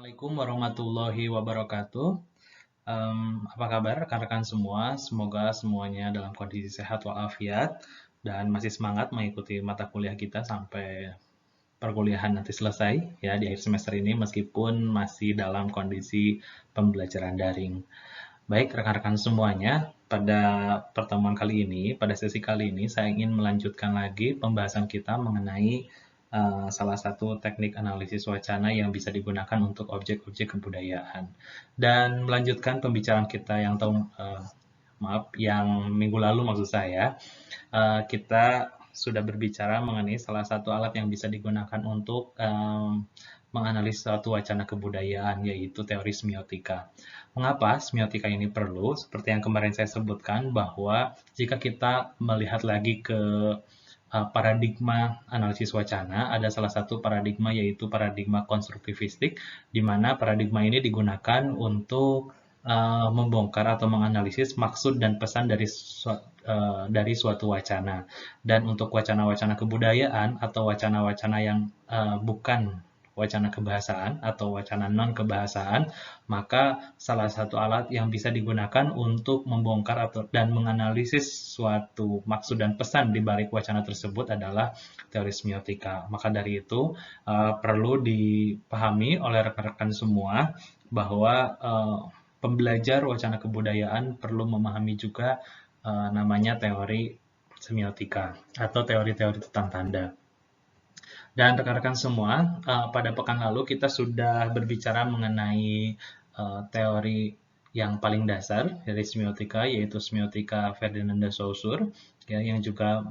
Assalamualaikum warahmatullahi wabarakatuh. Apa kabar rekan-rekan semua? Semoga semuanya dalam kondisi sehat walafiat dan masih semangat mengikuti mata kuliah kita sampai perkuliahan nanti selesai ya di akhir semester ini meskipun masih dalam kondisi pembelajaran daring. Baik rekan-rekan semuanya, pada pertemuan kali ini, pada sesi kali ini saya ingin melanjutkan lagi pembahasan kita mengenai salah satu teknik analisis wacana yang bisa digunakan untuk objek-objek kebudayaan. Dan melanjutkan pembicaraan kita yang yang minggu lalu maksud saya, kita sudah berbicara mengenai salah satu alat yang bisa digunakan untuk menganalisis suatu wacana kebudayaan, yaitu teori semiotika. Mengapa semiotika ini perlu? Seperti yang kemarin saya sebutkan, bahwa jika kita melihat lagi ke paradigma analisis wacana, ada salah satu paradigma yaitu paradigma konstruktivistik, di mana paradigma ini digunakan untuk membongkar atau menganalisis maksud dan pesan dari suatu wacana. Dan untuk wacana-wacana kebudayaan atau wacana-wacana yang bukan wacana kebahasaan atau wacana non-kebahasaan, maka salah satu alat yang bisa digunakan untuk membongkar dan menganalisis suatu maksud dan pesan di balik wacana tersebut adalah teori semiotika. Maka dari itu perlu dipahami oleh rekan-rekan semua bahwa pembelajar wacana kebudayaan perlu memahami juga namanya teori semiotika atau teori-teori tentang tanda. Dan rekan-rekan semua, pada pekan lalu kita sudah berbicara mengenai teori yang paling dasar dari semiotika, yaitu semiotika Ferdinand de Saussure, ya, yang juga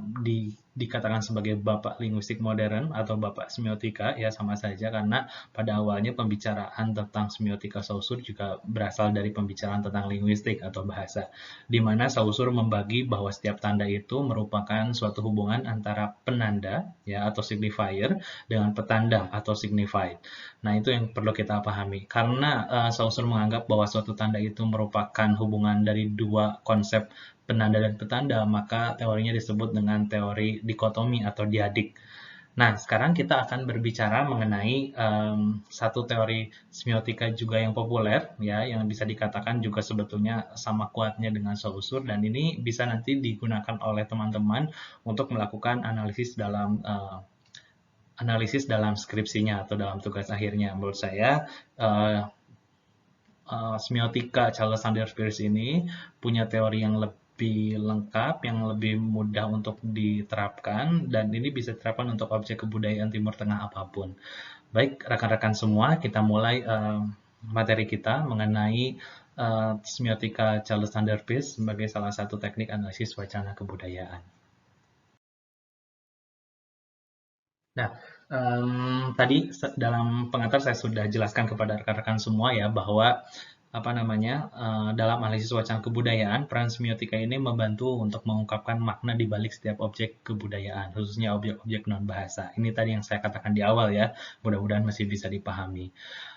dikatakan sebagai bapak linguistik modern atau bapak semiotika, ya sama saja karena pada awalnya pembicaraan tentang semiotika Saussure juga berasal dari pembicaraan tentang linguistik atau bahasa, di mana Saussure membagi bahwa setiap tanda itu merupakan suatu hubungan antara penanda, ya, atau signifier dengan petanda atau signified. Nah, itu yang perlu kita pahami. Karena Saussure menganggap bahwa suatu tanda itu merupakan hubungan dari dua konsep penanda dan petanda, maka teorinya disebut dengan teori dikotomi atau diadik. Nah, sekarang kita akan berbicara mengenai satu teori semiotika juga yang populer, ya, yang bisa dikatakan juga sebetulnya sama kuatnya dengan Saussure, dan ini bisa nanti digunakan oleh teman-teman untuk melakukan analisis dalam skripsinya atau dalam tugas akhirnya. Menurut saya, semiotika Charles Sanders Peirce ini punya teori yang lebih lengkap, yang lebih mudah untuk diterapkan, dan ini bisa diterapkan untuk objek kebudayaan Timur Tengah apapun. Baik, rekan-rekan semua, kita mulai materi kita mengenai semiotika Charles Sanders Peirce sebagai salah satu teknik analisis wacana kebudayaan. Nah, tadi dalam pengantar saya sudah jelaskan kepada rekan-rekan semua ya bahwa dalam analisis wacana kebudayaan, peran semiotika ini membantu untuk mengungkapkan makna di balik setiap objek kebudayaan, khususnya objek-objek non-bahasa. Ini tadi yang saya katakan di awal ya, mudah-mudahan masih bisa dipahami.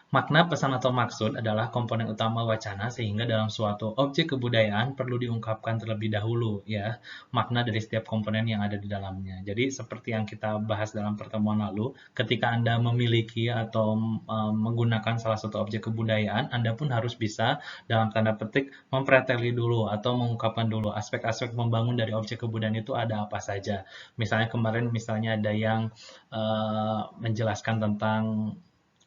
Makna, pesan, atau maksud adalah komponen utama wacana sehingga dalam suatu objek kebudayaan perlu diungkapkan terlebih dahulu ya makna dari setiap komponen yang ada di dalamnya. Jadi seperti yang kita bahas dalam pertemuan lalu, ketika Anda memiliki atau menggunakan salah satu objek kebudayaan, Anda pun harus bisa dalam tanda petik mempreteli dulu atau mengungkapkan dulu aspek-aspek membangun dari objek kebudayaan itu ada apa saja. Misalnya kemarin ada yang menjelaskan tentang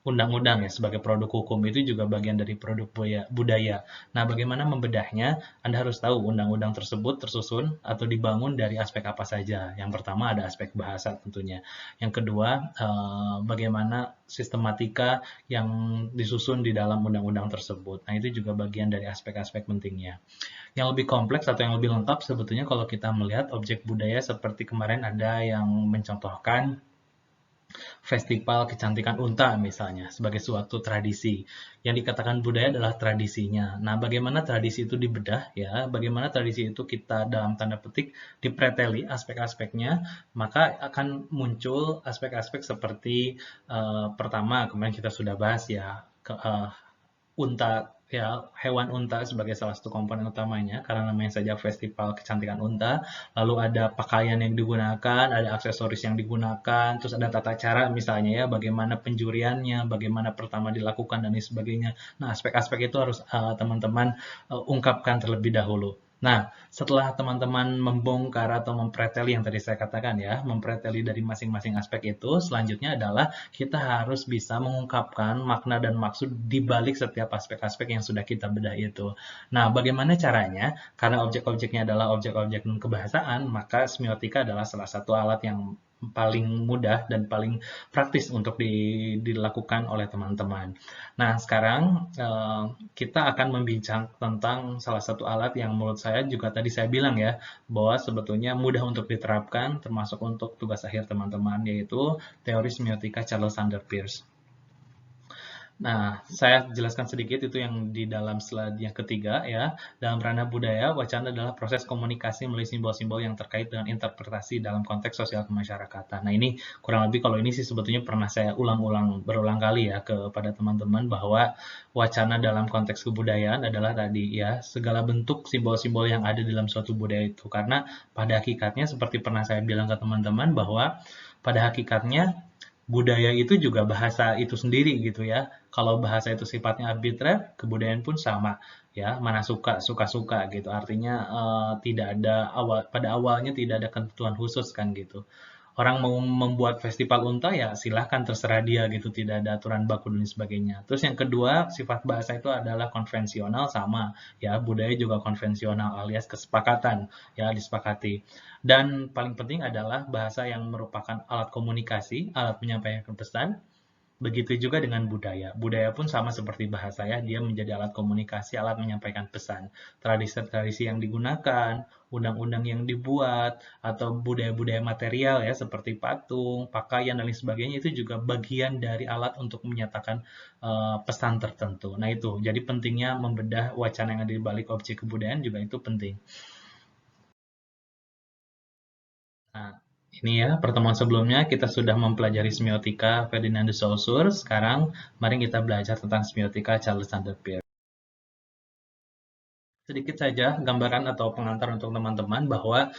undang-undang ya sebagai produk hukum itu juga bagian dari produk budaya. Nah, bagaimana membedahnya? Anda harus tahu undang-undang tersebut tersusun atau dibangun dari aspek apa saja. Yang pertama ada aspek bahasa tentunya. Yang kedua, bagaimana sistematika yang disusun di dalam undang-undang tersebut. Nah, itu juga bagian dari aspek-aspek pentingnya. Yang lebih kompleks atau yang lebih lengkap sebetulnya kalau kita melihat objek budaya seperti kemarin ada yang mencontohkan festival kecantikan unta misalnya sebagai suatu tradisi. Yang dikatakan budaya adalah tradisinya. Nah, bagaimana tradisi itu dibedah ya? Bagaimana tradisi itu kita dalam tanda petik dipreteli aspek-aspeknya, maka akan muncul aspek-aspek seperti pertama kemarin kita sudah bahas ya, unta ya hewan unta sebagai salah satu komponen utamanya karena namanya saja festival kecantikan unta. Lalu ada pakaian yang digunakan, ada aksesoris yang digunakan, terus ada tata cara misalnya ya bagaimana penjuriannya, bagaimana pertama dilakukan dan lain sebagainya. Nah, aspek-aspek itu harus teman-teman ungkapkan terlebih dahulu. Nah, setelah teman-teman membongkar atau mempreteli yang tadi saya katakan ya, mempreteli dari masing-masing aspek itu, selanjutnya adalah kita harus bisa mengungkapkan makna dan maksud di balik setiap aspek-aspek yang sudah kita bedah itu. Nah, bagaimana caranya? Karena objek-objeknya adalah objek-objek kebahasaan, maka semiotika adalah salah satu alat yang paling mudah dan paling praktis untuk dilakukan oleh teman-teman. Nah, sekarang kita akan membincang tentang salah satu alat yang menurut saya juga tadi saya bilang ya, bahwa sebetulnya mudah untuk diterapkan, termasuk untuk tugas akhir teman-teman, yaitu teori semiotika Charles Sanders Peirce. Nah, saya jelaskan sedikit itu yang di dalam slide yang ketiga ya. Dalam ranah budaya, wacana adalah proses komunikasi melalui simbol-simbol yang terkait dengan interpretasi dalam konteks sosial kemasyarakatan. Nah, ini kurang lebih kalau ini sih sebetulnya pernah saya berulang kali ya kepada teman-teman bahwa wacana dalam konteks kebudayaan adalah tadi ya segala bentuk simbol-simbol yang ada dalam suatu budaya itu. Karena pada hakikatnya seperti pernah saya bilang ke teman-teman bahwa pada hakikatnya budaya itu juga bahasa itu sendiri gitu ya. Kalau bahasa itu sifatnya arbitrer, kebudayaan pun sama ya. Mana suka-suka gitu. Artinya tidak ada pada awalnya tidak ada ketentuan khusus kan gitu. Orang mau membuat festival unta ya silahkan terserah dia gitu, tidak ada aturan baku dan sebagainya. Terus yang kedua, sifat bahasa itu adalah konvensional sama ya, budaya juga konvensional alias kesepakatan ya, disepakati. Dan paling penting adalah bahasa yang merupakan alat komunikasi, alat menyampaikan pesan. Begitu juga dengan budaya. Budaya pun sama seperti bahasa ya, dia menjadi alat komunikasi, alat menyampaikan pesan. Tradisi-tradisi yang digunakan, undang-undang yang dibuat, atau budaya-budaya material ya, seperti patung, pakaian, dan lain sebagainya, itu juga bagian dari alat untuk menyatakan pesan tertentu. Nah itu, jadi pentingnya membedah wacana yang ada di balik objek kebudayaan juga itu penting. Nah, ini ya, pertemuan sebelumnya kita sudah mempelajari semiotika Ferdinand de Saussure. Sekarang, mari kita belajar tentang semiotika Charles Sanders Peirce. Sedikit saja gambaran atau pengantar untuk teman-teman bahwa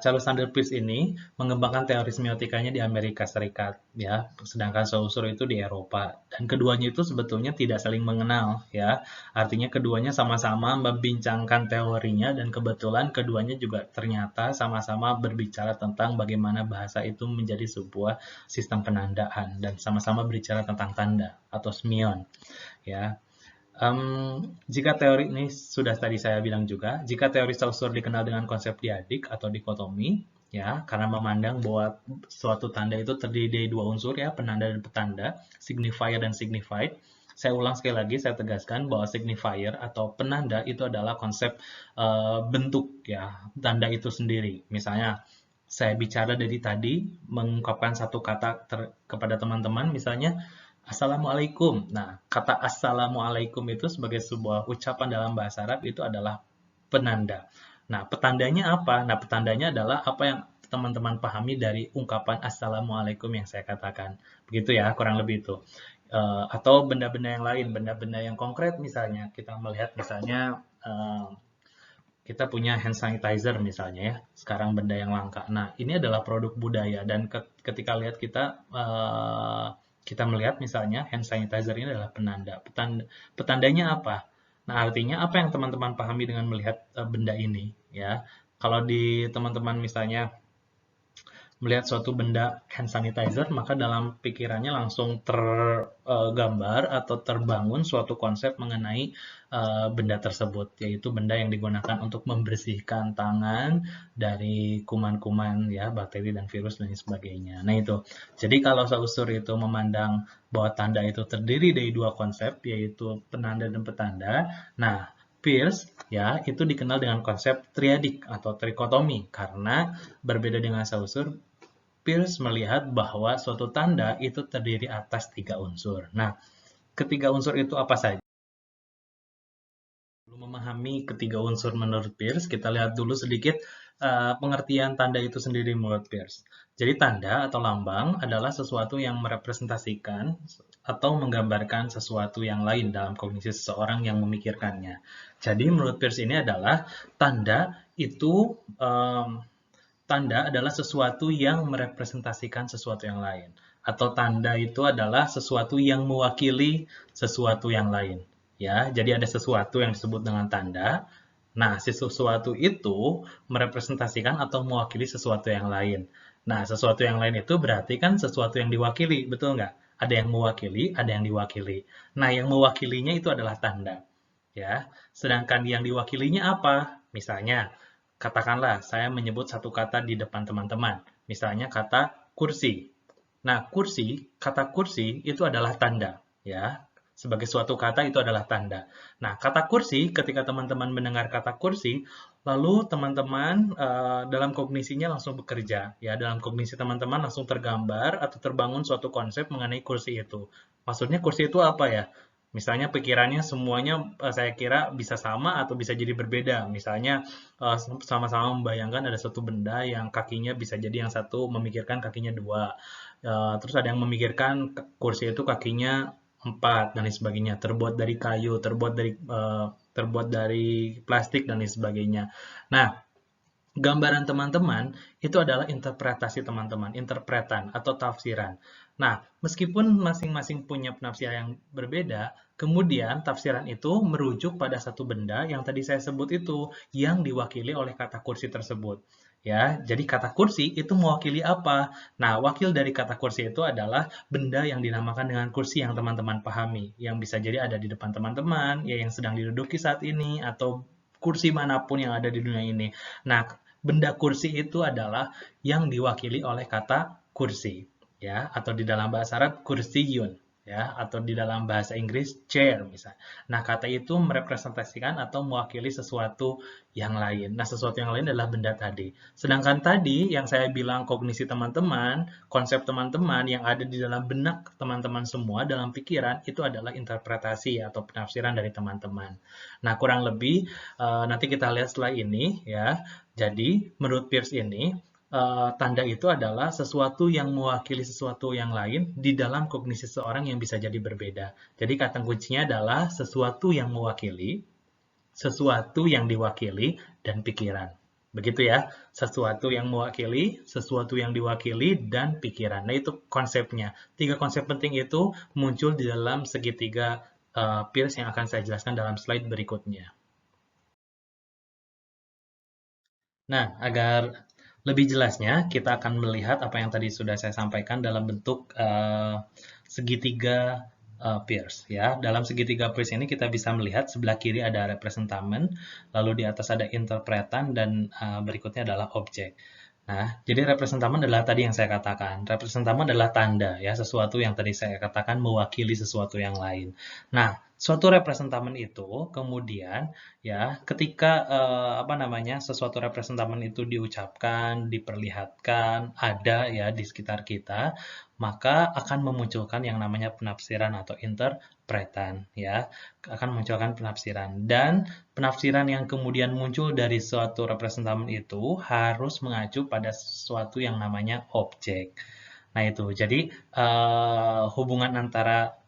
Charles Sanders Peirce ini mengembangkan teori semiotikanya di Amerika Serikat, ya, sedangkan Saussure itu di Eropa. Dan keduanya itu sebetulnya tidak saling mengenal, ya. Artinya keduanya sama-sama membincangkan teorinya dan kebetulan keduanya juga ternyata sama-sama berbicara tentang bagaimana bahasa itu menjadi sebuah sistem penandaan dan sama-sama berbicara tentang tanda atau semion, ya. Jika teori ini sudah tadi saya bilang juga, jika teori Saussure dikenal dengan konsep diadik atau dikotomi, ya, karena memandang bahwa suatu tanda itu terdiri dari dua unsur ya, penanda dan petanda, signifier dan signified. Saya ulang sekali lagi, saya tegaskan bahwa signifier atau penanda itu adalah konsep bentuk ya, tanda itu sendiri. Misalnya, saya bicara dari tadi, mengungkapkan satu kata kepada teman-teman, misalnya, Assalamualaikum. Nah, kata Assalamualaikum itu sebagai sebuah ucapan dalam bahasa Arab itu adalah penanda. Nah, petandanya apa? Nah, petandanya adalah apa yang teman-teman pahami dari ungkapan Assalamualaikum yang saya katakan. Begitu ya, kurang lebih itu. Atau benda-benda yang lain, benda-benda yang konkret misalnya. Kita melihat misalnya kita punya hand sanitizer misalnya ya, sekarang benda yang langka. Nah, ini adalah produk budaya dan ketika lihat kita melihat misalnya hand sanitizer ini adalah penanda. Petandanya apa? Nah, artinya apa yang teman-teman pahami dengan melihat benda ini ya? Kalau di teman-teman misalnya melihat suatu benda hand sanitizer, maka dalam pikirannya langsung tergambar atau terbangun suatu konsep mengenai benda tersebut, yaitu benda yang digunakan untuk membersihkan tangan dari kuman-kuman ya, bakteri dan virus dan sebagainya. Nah itu. Jadi kalau Saussure itu memandang bahwa tanda itu terdiri dari dua konsep, yaitu penanda dan petanda. Nah, Peirce ya itu dikenal dengan konsep triadik atau trikotomi karena berbeda dengan Saussure, Peirce melihat bahwa suatu tanda itu terdiri atas tiga unsur. Nah, ketiga unsur itu apa saja? Belum memahami ketiga unsur menurut Peirce, kita lihat dulu sedikit pengertian tanda itu sendiri menurut Peirce. Jadi tanda atau lambang adalah sesuatu yang merepresentasikan atau menggambarkan sesuatu yang lain dalam kognisi seseorang yang memikirkannya. Jadi menurut Peirce ini adalah tanda itu tanda adalah sesuatu yang merepresentasikan sesuatu yang lain. Atau tanda itu adalah sesuatu yang mewakili sesuatu yang lain. Ya, jadi ada sesuatu yang disebut dengan tanda. Nah, si sesuatu itu merepresentasikan atau mewakili sesuatu yang lain. Nah, sesuatu yang lain itu berarti kan sesuatu yang diwakili, betul nggak? Ada yang mewakili, ada yang diwakili. Nah, yang mewakilinya itu adalah tanda. Ya, sedangkan yang diwakilinya apa? Misalnya, katakanlah saya menyebut satu kata di depan teman-teman, misalnya kata kursi. Nah, kata kursi itu adalah tanda, ya. Sebagai suatu kata itu adalah tanda. Nah, kata kursi, ketika teman-teman mendengar kata kursi, lalu teman-teman dalam kognisinya langsung bekerja, ya. Dalam kognisi teman-teman langsung tergambar atau terbangun suatu konsep mengenai kursi itu. Maksudnya kursi itu apa ya? Misalnya pikirannya semuanya saya kira bisa sama atau bisa jadi berbeda. Misalnya sama-sama membayangkan ada satu benda yang kakinya bisa jadi yang satu memikirkan kakinya dua. Terus ada yang memikirkan kursi itu kakinya empat dan lain sebagainya. Terbuat dari kayu, terbuat dari plastik dan lain sebagainya. Nah, gambaran teman-teman itu adalah interpretasi teman-teman, interpretan atau tafsiran. Nah, meskipun masing-masing punya penafsiran yang berbeda, kemudian tafsiran itu merujuk pada satu benda yang tadi saya sebut itu, yang diwakili oleh kata kursi tersebut. Ya, jadi kata kursi itu mewakili apa? Nah, wakil dari kata kursi itu adalah benda yang dinamakan dengan kursi yang teman-teman pahami, yang bisa jadi ada di depan teman-teman, ya yang sedang diduduki saat ini, atau kursi manapun yang ada di dunia ini. Nah, benda kursi itu adalah yang diwakili oleh kata kursi, ya, atau di dalam bahasa Arab kursiyun, ya, atau di dalam bahasa Inggris chair misalnya. Nah, kata itu merepresentasikan atau mewakili sesuatu yang lain. Nah, sesuatu yang lain adalah benda tadi. Sedangkan tadi yang saya bilang kognisi teman-teman, konsep teman-teman yang ada di dalam benak teman-teman semua dalam pikiran itu adalah interpretasi atau penafsiran dari teman-teman. Nah, kurang lebih nanti kita lihat setelah ini ya. Jadi, menurut Peirce ini, tanda itu adalah sesuatu yang mewakili sesuatu yang lain di dalam kognisi seseorang yang bisa jadi berbeda. Jadi, kata kuncinya adalah sesuatu yang mewakili, sesuatu yang diwakili, dan pikiran. Begitu ya, sesuatu yang mewakili, sesuatu yang diwakili, dan pikiran. Nah, itu konsepnya. Tiga konsep penting itu muncul di dalam segitiga Peirce yang akan saya jelaskan dalam slide berikutnya. Nah, agar lebih jelasnya, kita akan melihat apa yang tadi sudah saya sampaikan dalam bentuk segitiga Peirce. Ya. Dalam segitiga Peirce ini kita bisa melihat sebelah kiri ada representamen, lalu di atas ada interpretan, dan berikutnya adalah objek. Nah, jadi representamen adalah tadi yang saya katakan. Representamen adalah tanda, ya, sesuatu yang tadi saya katakan mewakili sesuatu yang lain. Nah, suatu representamen itu kemudian ya ketika apa namanya sesuatu representamen itu diucapkan, diperlihatkan, ada ya di sekitar kita, maka akan memunculkan yang namanya penafsiran atau interpretan ya, akan memunculkan penafsiran, dan penafsiran yang kemudian muncul dari suatu representamen itu harus mengacu pada sesuatu yang namanya objek. Nah itu, jadi hubungan antara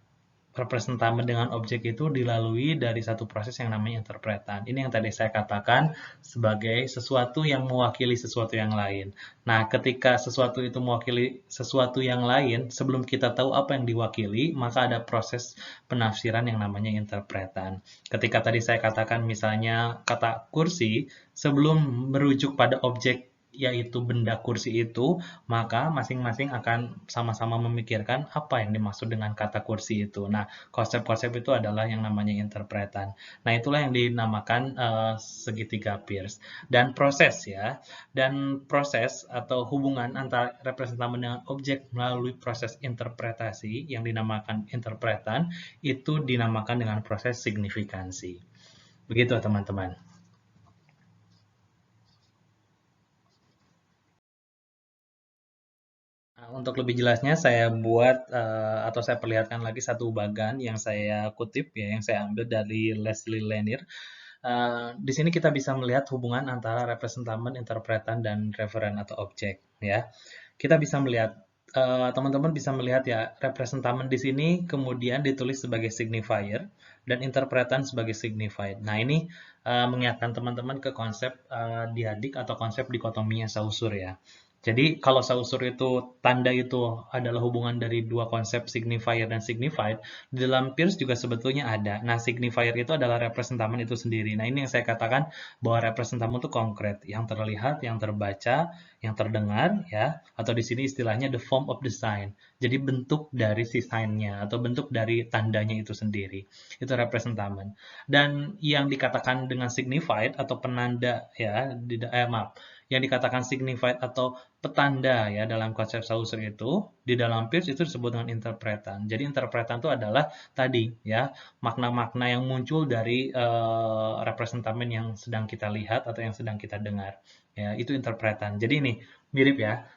representamen dengan objek itu dilalui dari satu proses yang namanya interpretan. Ini yang tadi saya katakan sebagai sesuatu yang mewakili sesuatu yang lain. Nah, ketika sesuatu itu mewakili sesuatu yang lain, sebelum kita tahu apa yang diwakili, maka ada proses penafsiran yang namanya interpretan. Ketika tadi saya katakan misalnya kata kursi, sebelum merujuk pada objek yaitu benda kursi itu, maka masing-masing akan sama-sama memikirkan apa yang dimaksud dengan kata kursi itu. Nah, konsep-konsep itu adalah yang namanya interpretan. Nah, itulah yang dinamakan segitiga Peirce. Dan proses ya, dan proses atau hubungan antara representamen dengan objek melalui proses interpretasi yang dinamakan interpretan, itu dinamakan dengan proses signifikansi. Begitu teman-teman. Nah, untuk lebih jelasnya saya buat atau saya perlihatkan lagi satu bagan yang saya kutip ya, yang saya ambil dari Leslie Lanier. Di sini kita bisa melihat hubungan antara representamen, interpretan, dan referen atau objek ya. kita bisa melihat, teman-teman bisa melihat ya, representamen di sini kemudian ditulis sebagai signifier dan interpretan sebagai signified. Nah, ini mengingatkan teman-teman ke konsep diadik atau konsep dikotominya Saussure ya. Jadi kalau Saussure itu tanda itu adalah hubungan dari dua konsep signifier dan signified, di dalam Peirce juga sebetulnya ada. Nah, signifier itu adalah representamen itu sendiri. Nah, ini yang saya katakan bahwa representamen itu konkret, yang terlihat, yang terbaca, yang terdengar, ya, atau di sini istilahnya the form of the sign. Jadi bentuk dari si sign-nya atau bentuk dari tandanya itu sendiri. Itu representamen. Dan yang dikatakan dengan signified atau penanda ya, maaf, yang dikatakan signified atau petanda ya dalam konsep Saussure itu di dalam Peirce itu disebut dengan interpretan. Jadi interpretan itu adalah tadi ya makna-makna yang muncul dari representamen yang sedang kita lihat atau yang sedang kita dengar. Ya, itu interpretan. Jadi ini mirip ya,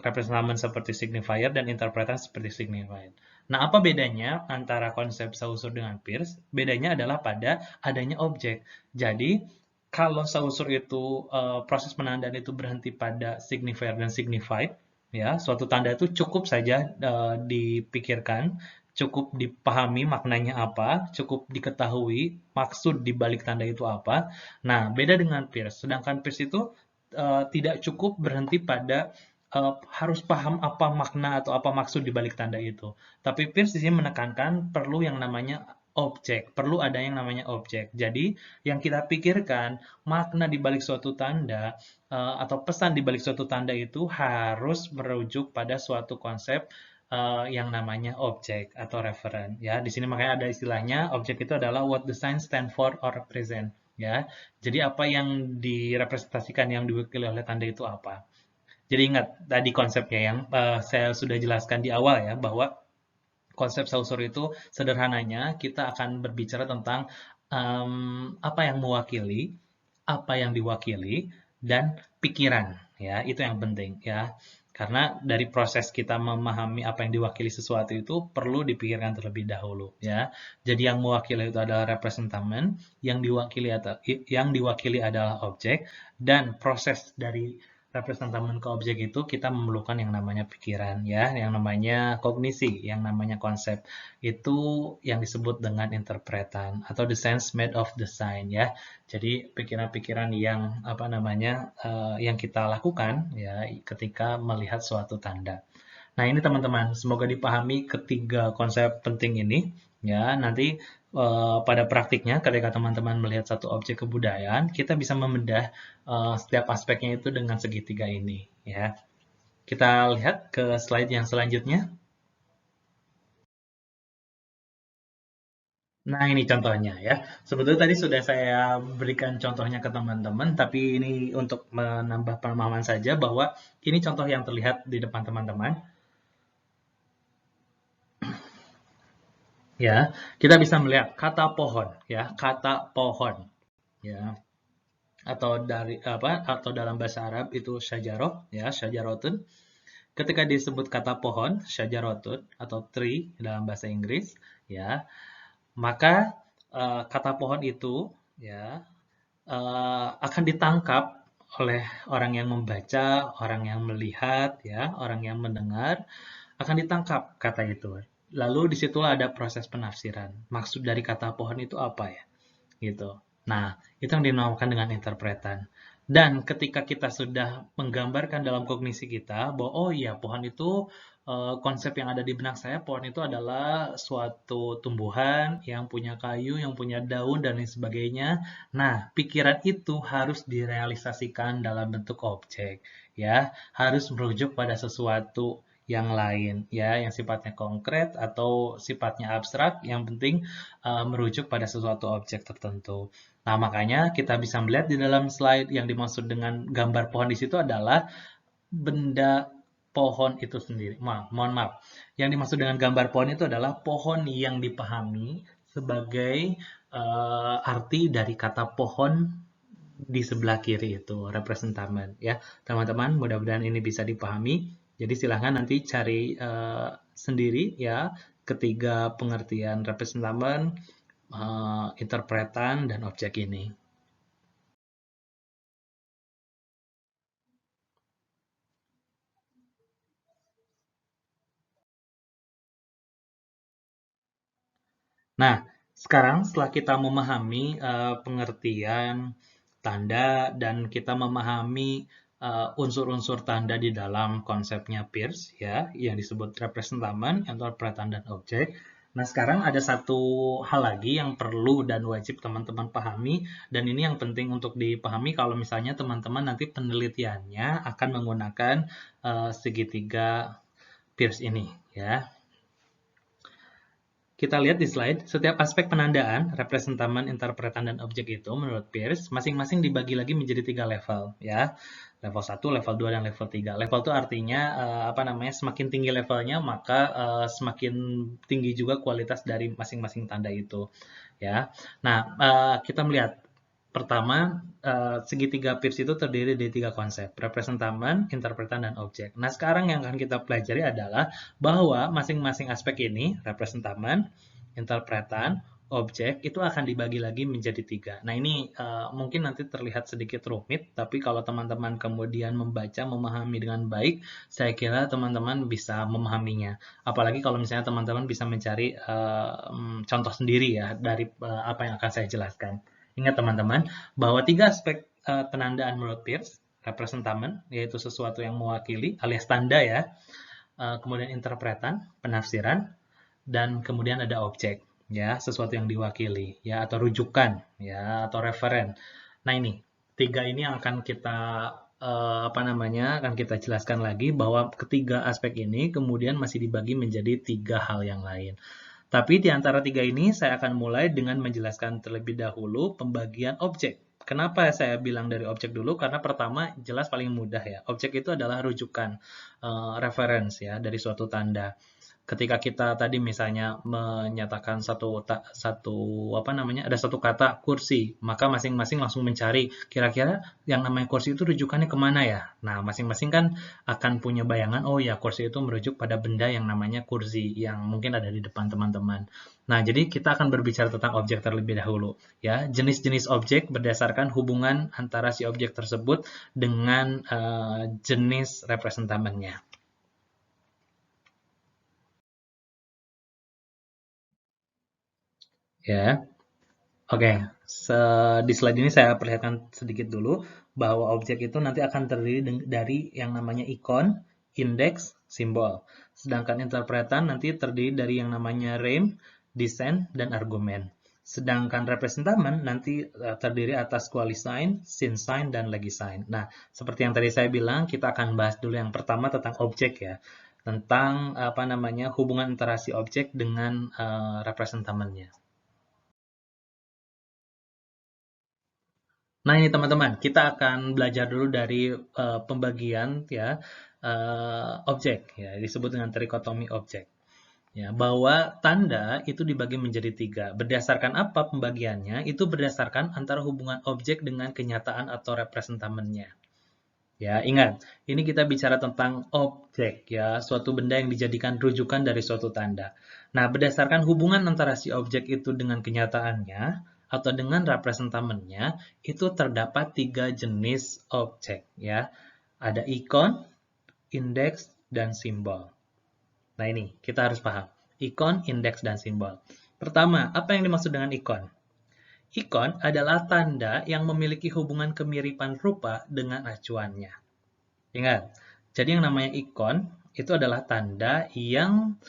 representamen seperti signifier dan interpretan seperti signified. Nah, apa bedanya antara konsep Saussure dengan Peirce? Bedanya adalah pada adanya objek. Jadi, kalau Saussure itu proses penandaan itu berhenti pada signifier dan signified, ya, suatu tanda itu cukup saja dipikirkan, cukup dipahami maknanya apa, cukup diketahui maksud di balik tanda itu apa. Nah, beda dengan Peirce. Sedangkan Peirce itu tidak cukup berhenti pada harus paham apa makna atau apa maksud di balik tanda itu. Tapi Peirce di sini menekankan perlu yang namanya objek, perlu ada yang namanya objek. Jadi, yang kita pikirkan, makna di balik suatu tanda atau pesan di balik suatu tanda itu harus merujuk pada suatu konsep yang namanya objek atau referen. Ya, di sini makanya ada istilahnya objek itu adalah what the sign stand for or represent. Ya, jadi apa yang direpresentasikan yang diwakili oleh tanda itu apa? Jadi ingat tadi konsepnya yang saya sudah jelaskan di awal ya bahwa konsep Saussure itu sederhananya kita akan berbicara tentang apa yang mewakili, apa yang diwakili, dan pikiran ya itu yang penting ya. Karena dari proses kita memahami apa yang diwakili sesuatu itu perlu dipikirkan terlebih dahulu ya. Jadi yang mewakili itu adalah representamen, yang diwakili adalah objek, dan proses dari representamen ke objek itu kita memerlukan yang namanya pikiran ya, yang namanya kognisi, yang namanya konsep. Itu yang disebut dengan interpretan atau the sense made of the sign ya. Jadi pikiran-pikiran yang apa namanya yang kita lakukan ya ketika melihat suatu tanda. Nah, ini teman-teman, semoga dipahami ketiga konsep penting ini. Ya, nanti pada praktiknya ketika teman-teman melihat satu objek kebudayaan, kita bisa membedah setiap aspeknya itu dengan segitiga ini. Ya, kita lihat ke slide yang selanjutnya. Nah, ini contohnya ya. Sebetulnya tadi sudah saya berikan contohnya ke teman-teman, tapi ini untuk menambah pemahaman saja bahwa ini contoh yang terlihat di depan teman-teman. Ya, kita bisa melihat kata pohon ya, kata pohon ya. Atau dari apa atau dalam bahasa Arab itu syajaroh ya, syajarotun. Ketika disebut kata pohon, syajarotun atau tree dalam bahasa Inggris ya, maka kata pohon itu ya akan ditangkap oleh orang yang membaca, orang yang melihat ya, orang yang mendengar akan ditangkap kata itu. Lalu disitulah ada proses penafsiran. Maksud dari kata pohon itu apa ya? Gitu. Nah, itu yang dinamakan dengan interpretan. Dan ketika kita sudah menggambarkan dalam kognisi kita bahwa oh iya pohon itu konsep yang ada di benak saya, pohon itu adalah suatu tumbuhan yang punya kayu, yang punya daun dan lain sebagainya. Nah, pikiran itu harus direalisasikan dalam bentuk objek, ya, harus merujuk pada sesuatu yang lain, ya, yang sifatnya konkret atau sifatnya abstrak, yang penting merujuk pada sesuatu objek tertentu. Nah, makanya kita bisa melihat di dalam slide yang dimaksud dengan gambar pohon di situ adalah benda pohon itu sendiri. Mohon maaf. Yang dimaksud dengan gambar pohon itu adalah pohon yang dipahami sebagai arti dari kata pohon di sebelah kiri itu, representamen ya. Teman-teman, mudah-mudahan ini bisa dipahami. Jadi silahkan nanti cari sendiri ya ketiga pengertian representamen, interpretan, dan objek ini. Nah, sekarang setelah kita memahami pengertian tanda dan kita memahami unsur-unsur tanda di dalam konsepnya Peirce, ya, yang disebut representamen, interpretan, dan objek. Nah, sekarang ada satu hal lagi yang perlu dan wajib teman-teman pahami, dan ini yang penting untuk dipahami kalau misalnya teman-teman nanti penelitiannya akan menggunakan segitiga Peirce ini, ya. Kita lihat di slide, setiap aspek penandaan, representamen, interpretan, dan objek itu menurut Peirce masing-masing dibagi lagi menjadi 3 level, ya. Level 1, level 2, dan level 3. Level itu artinya semakin tinggi levelnya maka semakin tinggi juga kualitas dari masing-masing tanda itu, ya. Nah, kita melihat pertama, segitiga Peirce itu terdiri dari 3 konsep, representamen, interpretan, dan objek. Nah, sekarang yang akan kita pelajari adalah bahwa masing-masing aspek ini, representamen, interpretan, objek, itu akan dibagi lagi menjadi 3. Nah, ini mungkin nanti terlihat sedikit rumit, tapi kalau teman-teman kemudian membaca, memahami dengan baik, saya kira teman-teman bisa memahaminya. Apalagi kalau misalnya teman-teman bisa mencari contoh sendiri ya, dari apa yang akan saya jelaskan. Ingat teman-teman, bahwa 3 aspek penandaan menurut Peirce, representamen, yaitu sesuatu yang mewakili, alias tanda ya, kemudian interpretan, penafsiran, dan kemudian ada objek, ya, sesuatu yang diwakili, ya, atau rujukan, ya, atau referen. Nah ini, 3 ini yang akan kita akan kita jelaskan lagi bahwa ketiga aspek ini kemudian masih dibagi menjadi 3 hal yang lain. Tapi di antara 3 ini saya akan mulai dengan menjelaskan terlebih dahulu pembagian objek. Kenapa saya bilang dari objek dulu? Karena pertama jelas paling mudah ya. Objek itu adalah rujukan, reference ya dari suatu tanda. Ketika kita tadi misalnya menyatakan ada satu kata kursi, maka masing-masing langsung mencari kira-kira yang namanya kursi itu rujukannya kemana ya. Nah, masing-masing kan akan punya bayangan, oh ya kursi itu merujuk pada benda yang namanya kursi yang mungkin ada di depan teman-teman. Nah, jadi kita akan berbicara tentang objek terlebih dahulu ya. Jenis-jenis objek berdasarkan hubungan antara si objek tersebut dengan jenis representamennya. Ya. Oke, di slide ini saya perlihatkan sedikit dulu bahwa objek itu nanti akan terdiri dari yang namanya ikon, indeks, simbol. Sedangkan interpretan nanti terdiri dari yang namanya rem, design, dan argumen. Sedangkan representamen nanti terdiri atas qualisign, sin sign, dan legisign. Nah, seperti yang tadi saya bilang, kita akan bahas dulu yang pertama tentang objek ya. Tentang hubungan antara si objek dengan representamennya. Nah ini teman-teman, kita akan belajar dulu dari pembagian ya objek ya disebut dengan trikotomi objek. Ya, bahwa tanda itu dibagi menjadi 3. Berdasarkan apa pembagiannya? Itu berdasarkan antara hubungan objek dengan kenyataan atau representamennya. Ya, ingat, ini kita bicara tentang objek ya, suatu benda yang dijadikan rujukan dari suatu tanda. Nah, berdasarkan hubungan antara si objek itu dengan kenyataannya atau dengan representamennya, itu terdapat 3 jenis objek ya. Ada ikon, indeks, dan simbol. Nah, ini kita harus paham. Ikon, indeks, dan simbol. Pertama, apa yang dimaksud dengan ikon? Ikon adalah tanda yang memiliki hubungan kemiripan rupa dengan acuannya. Ingat, jadi yang namanya ikon itu adalah tanda yang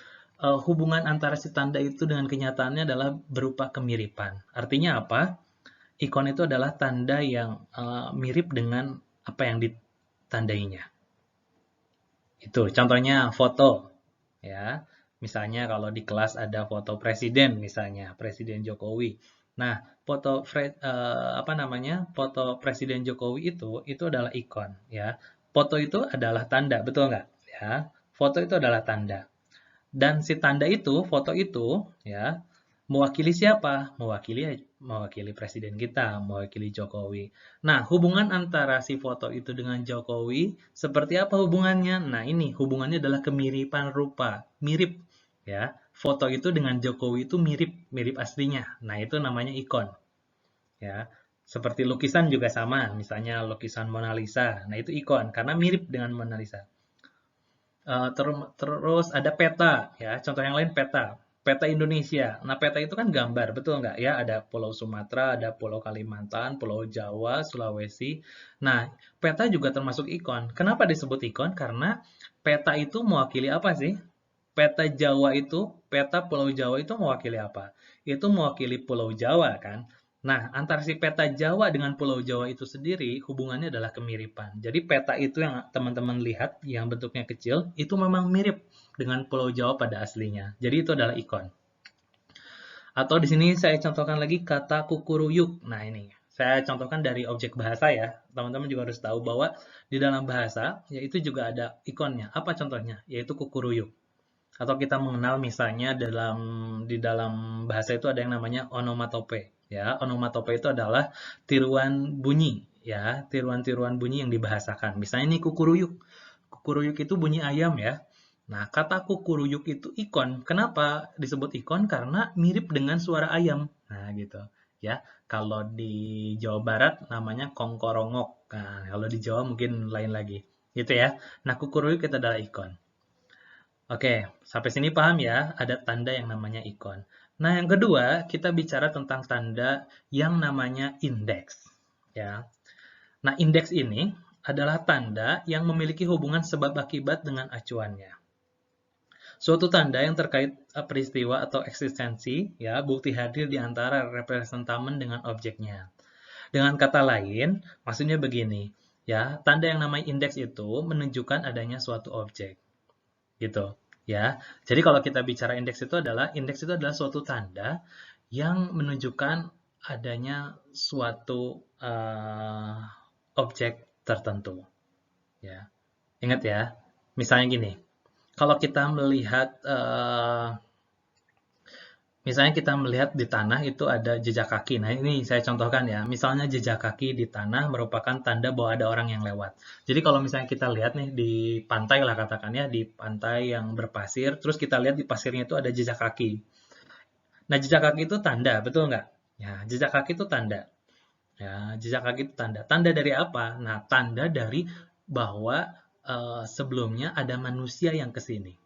hubungan antara si tanda itu dengan kenyataannya adalah berupa kemiripan. Artinya apa? Ikon itu adalah tanda yang mirip dengan apa yang ditandainya. Itu contohnya foto, ya. Misalnya kalau di kelas ada foto presiden, misalnya Presiden Jokowi. Nah, foto Presiden Jokowi itu adalah ikon, ya. Foto itu adalah tanda, betul nggak? Ya, foto itu adalah tanda. Dan si tanda itu, foto itu, ya, mewakili siapa? Mewakili presiden kita, mewakili Jokowi. Nah, hubungan antara si foto itu dengan Jokowi, seperti apa hubungannya? Nah, ini hubungannya adalah kemiripan rupa, mirip, ya. Foto itu dengan Jokowi itu mirip, mirip aslinya. Nah, itu namanya ikon, ya. Seperti lukisan juga sama, misalnya lukisan Mona Lisa. Nah, itu ikon karena mirip dengan Mona Lisa. Terus ada peta, ya. Contoh yang lain peta. peta Indonesia. Nah, peta itu kan gambar, betul nggak ya? Ada Pulau Sumatera, ada Pulau Kalimantan, Pulau Jawa, Sulawesi. Nah, peta juga termasuk ikon. Kenapa disebut ikon? Karena peta itu mewakili apa sih? Peta Jawa itu, peta Pulau Jawa itu mewakili apa? Itu mewakili Pulau Jawa kan? Nah, antara si peta Jawa dengan Pulau Jawa itu sendiri, hubungannya adalah kemiripan. Jadi peta itu yang teman-teman lihat, yang bentuknya kecil, itu memang mirip dengan Pulau Jawa pada aslinya. Jadi itu adalah ikon. Atau di sini saya contohkan lagi kata kukuruyuk. Nah ini, saya contohkan dari objek bahasa ya. Teman-teman juga harus tahu bahwa di dalam bahasa, yaitu juga ada ikonnya. Apa contohnya? Yaitu kukuruyuk. Atau kita mengenal misalnya di dalam bahasa itu ada yang namanya onomatope. Ya, onomatope itu adalah tiruan bunyi, ya, tiruan-tiruan bunyi yang dibahasakan. Misalnya ini kukuruyuk. Kukuruyuk itu bunyi ayam ya. Nah, kata kukuruyuk itu ikon. Kenapa disebut ikon? Karena mirip dengan suara ayam. Nah, gitu. Ya, kalau di Jawa Barat namanya kongkorongok. Nah, kalau di Jawa mungkin lain lagi. Gitu ya. Nah, kukuruyuk itu adalah ikon. Oke, sampai sini paham ya, ada tanda yang namanya ikon. Nah, yang kedua, kita bicara tentang tanda yang namanya indeks. Ya. Nah, indeks ini adalah tanda yang memiliki hubungan sebab akibat dengan acuannya. Suatu tanda yang terkait peristiwa atau eksistensi, ya, bukti hadir di antara representamen dengan objeknya. Dengan kata lain, maksudnya begini, ya, tanda yang namanya indeks itu menunjukkan adanya suatu objek. Gitu ya. Jadi kalau kita bicara indeks itu adalah suatu tanda yang menunjukkan adanya suatu objek tertentu ya. Ingat ya. Misalnya gini. Kalau kita melihat misalnya kita melihat di tanah itu ada jejak kaki. Nah, ini saya contohkan ya. Misalnya jejak kaki di tanah merupakan tanda bahwa ada orang yang lewat. Jadi kalau misalnya kita lihat nih di pantai lah katakannya, di pantai yang berpasir, terus kita lihat di pasirnya itu ada jejak kaki. Nah, jejak kaki itu tanda, betul nggak? Ya, jejak kaki itu tanda. Ya, jejak kaki itu tanda. Tanda dari apa? Nah, tanda dari bahwa sebelumnya ada manusia yang ke sini.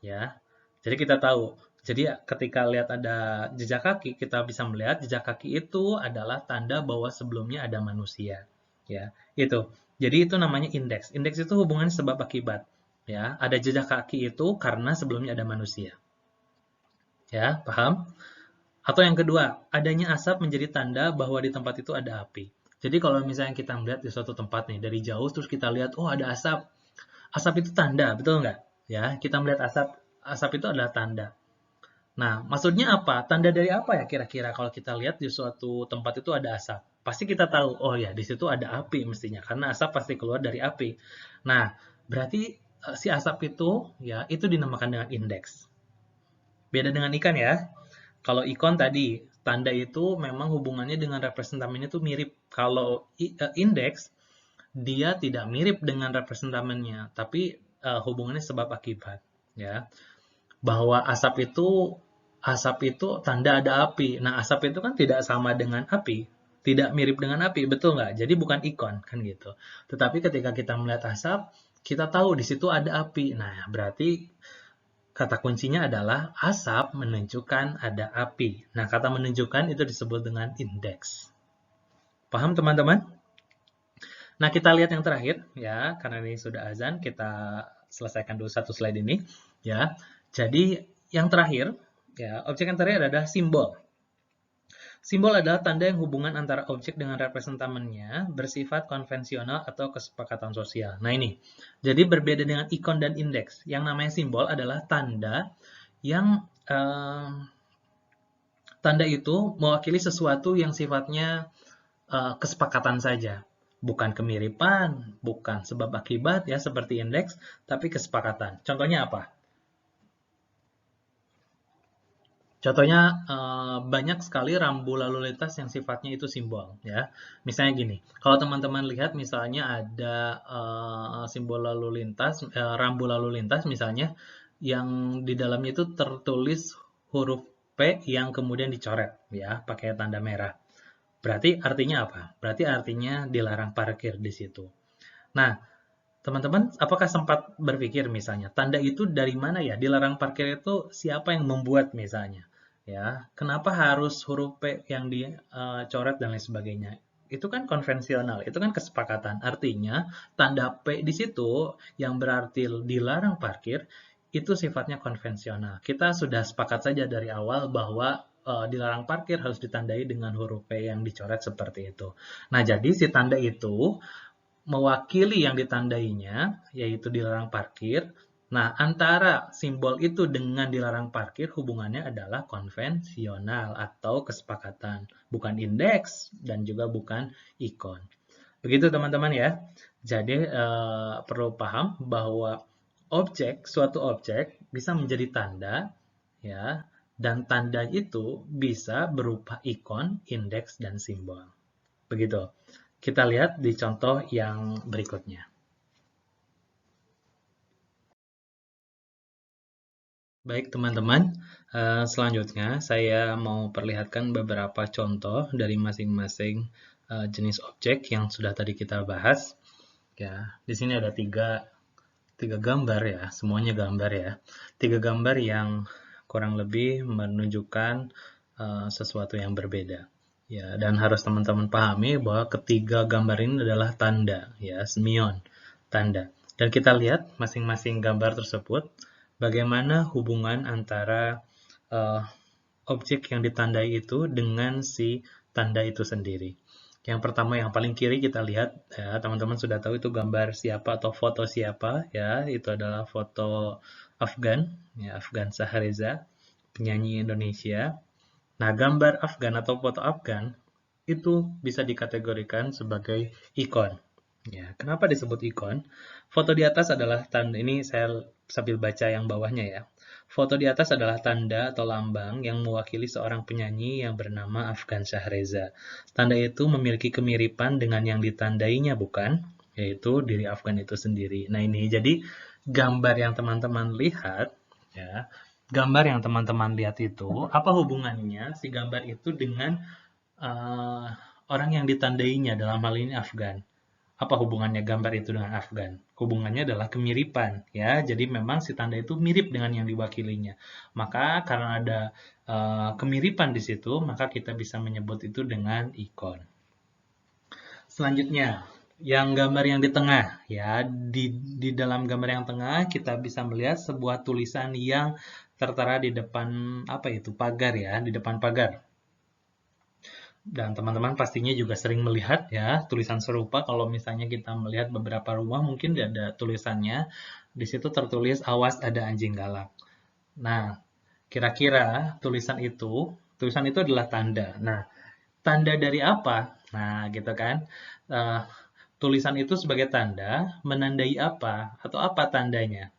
Ya, jadi kita tahu. Jadi ketika lihat ada jejak kaki, kita bisa melihat jejak kaki itu adalah tanda bahwa sebelumnya ada manusia. Ya, itu. Jadi itu namanya indeks. Indeks itu hubungan sebab akibat. Ya, ada jejak kaki itu karena sebelumnya ada manusia. Ya, paham? Atau yang kedua, adanya asap menjadi tanda bahwa di tempat itu ada api. Jadi kalau misalnya kita melihat di suatu tempat nih dari jauh terus kita lihat oh ada asap. Asap itu tanda, betul nggak? Ya, kita melihat asap, asap itu adalah tanda. Nah, maksudnya apa? Tanda dari apa ya kira-kira kalau kita lihat di suatu tempat itu ada asap? Pasti kita tahu, oh ya di situ ada api mestinya, karena asap pasti keluar dari api. Nah, berarti si asap itu ya itu dinamakan dengan indeks. Beda dengan ikan ya. Kalau ikon tadi, tanda itu memang hubungannya dengan representamennya itu mirip. Kalau indeks, dia tidak mirip dengan representamennya, tapi hubungannya sebab akibat. Ya, bahwa asap itu tanda ada api. Nah, asap itu kan tidak sama dengan api, tidak mirip dengan api, betul nggak? Jadi bukan ikon kan gitu. Tetapi ketika kita melihat asap, kita tahu di situ ada api. Nah, berarti kata kuncinya adalah asap menunjukkan ada api. Nah, kata menunjukkan itu disebut dengan indeks. Paham teman-teman? Nah, kita lihat yang terakhir ya, karena ini sudah azan, kita selesaikan dulu satu slide ini ya. Jadi yang terakhir ya, objek yang terakhir adalah simbol. Simbol adalah tanda yang hubungan antara objek dengan representamennya bersifat konvensional atau kesepakatan sosial. Nah ini, jadi berbeda dengan ikon dan indeks. Yang namanya simbol adalah tanda yang tanda itu mewakili sesuatu yang sifatnya kesepakatan saja. Bukan kemiripan, bukan sebab akibat ya seperti indeks, tapi kesepakatan. Contohnya apa? Contohnya banyak sekali rambu lalu lintas yang sifatnya itu simbol ya. Misalnya gini, kalau teman-teman lihat misalnya ada simbol lalu lintas, rambu lalu lintas misalnya yang di dalamnya itu tertulis huruf P yang kemudian dicoret ya pakai tanda merah. Berarti artinya apa? Berarti artinya dilarang parkir di situ. Nah, Teman-teman, apakah sempat berpikir misalnya, tanda itu dari mana ya? Dilarang parkir itu siapa yang membuat misalnya? Ya, kenapa harus huruf P yang dicoret dan lain sebagainya? Itu kan konvensional, itu kan kesepakatan. Artinya, tanda P di situ yang berarti dilarang parkir, itu sifatnya konvensional. Kita sudah sepakat saja dari awal bahwa dilarang parkir harus ditandai dengan huruf P yang dicoret seperti itu. Nah, jadi si tanda itu mewakili yang ditandainya, yaitu dilarang parkir. Nah, antara simbol itu dengan dilarang parkir hubungannya adalah konvensional atau kesepakatan, bukan indeks dan juga bukan ikon. Begitu teman-teman ya. Jadi perlu paham bahwa suatu objek bisa menjadi tanda ya, dan tanda itu bisa berupa ikon, indeks, dan simbol. Begitu. Kita lihat di contoh yang berikutnya. Baik teman-teman, selanjutnya saya mau perlihatkan beberapa contoh dari masing-masing jenis objek yang sudah tadi kita bahas. Ya, di sini ada tiga gambar ya, semuanya gambar ya. Tiga gambar yang kurang lebih menunjukkan sesuatu yang berbeda. Ya, dan harus teman-teman pahami bahwa ketiga gambar ini adalah tanda, ya, semion, tanda. Dan kita lihat masing-masing gambar tersebut, bagaimana hubungan antara uh, objek yang ditandai itu dengan si tanda itu sendiri. Yang pertama yang paling kiri kita lihat ya, teman-teman sudah tahu itu gambar siapa atau foto siapa ya, itu adalah foto Afgan ya, Afgan Shahreza, penyanyi Indonesia. Nah, gambar Afgan atau foto Afgan itu bisa dikategorikan sebagai ikon. Ya, kenapa disebut ikon? Foto di atas adalah tanda, ini saya sambil baca yang bawahnya ya. Foto di atas adalah tanda atau lambang yang mewakili seorang penyanyi yang bernama Afgan Shahreza. Tanda itu memiliki kemiripan dengan yang ditandainya, bukan? Yaitu diri Afgan itu sendiri. Nah, ini jadi gambar yang teman-teman lihat ya. Gambar yang teman-teman lihat itu, apa hubungannya si gambar itu dengan uh, orang yang ditandainya, dalam hal ini Afgan? Apa hubungannya gambar itu dengan Afgan? Hubungannya adalah kemiripan, ya. Jadi memang si tanda itu mirip dengan yang diwakilinya. Maka karena ada kemiripan di situ, maka kita bisa menyebut itu dengan ikon. Selanjutnya, yang gambar yang di tengah, ya. Di dalam gambar yang tengah kita bisa melihat sebuah tulisan yang tertera di depan apa itu? Pagar ya, di depan pagar. Dan teman-teman pastinya juga sering melihat ya tulisan serupa kalau misalnya kita melihat beberapa rumah mungkin ada tulisannya di situ tertulis awas ada anjing galak. Nah, kira-kira tulisan itu adalah tanda. Nah, tanda dari apa? Nah, gitu kan. Uh, Tulisan itu sebagai tanda menandai apa atau apa tandanya?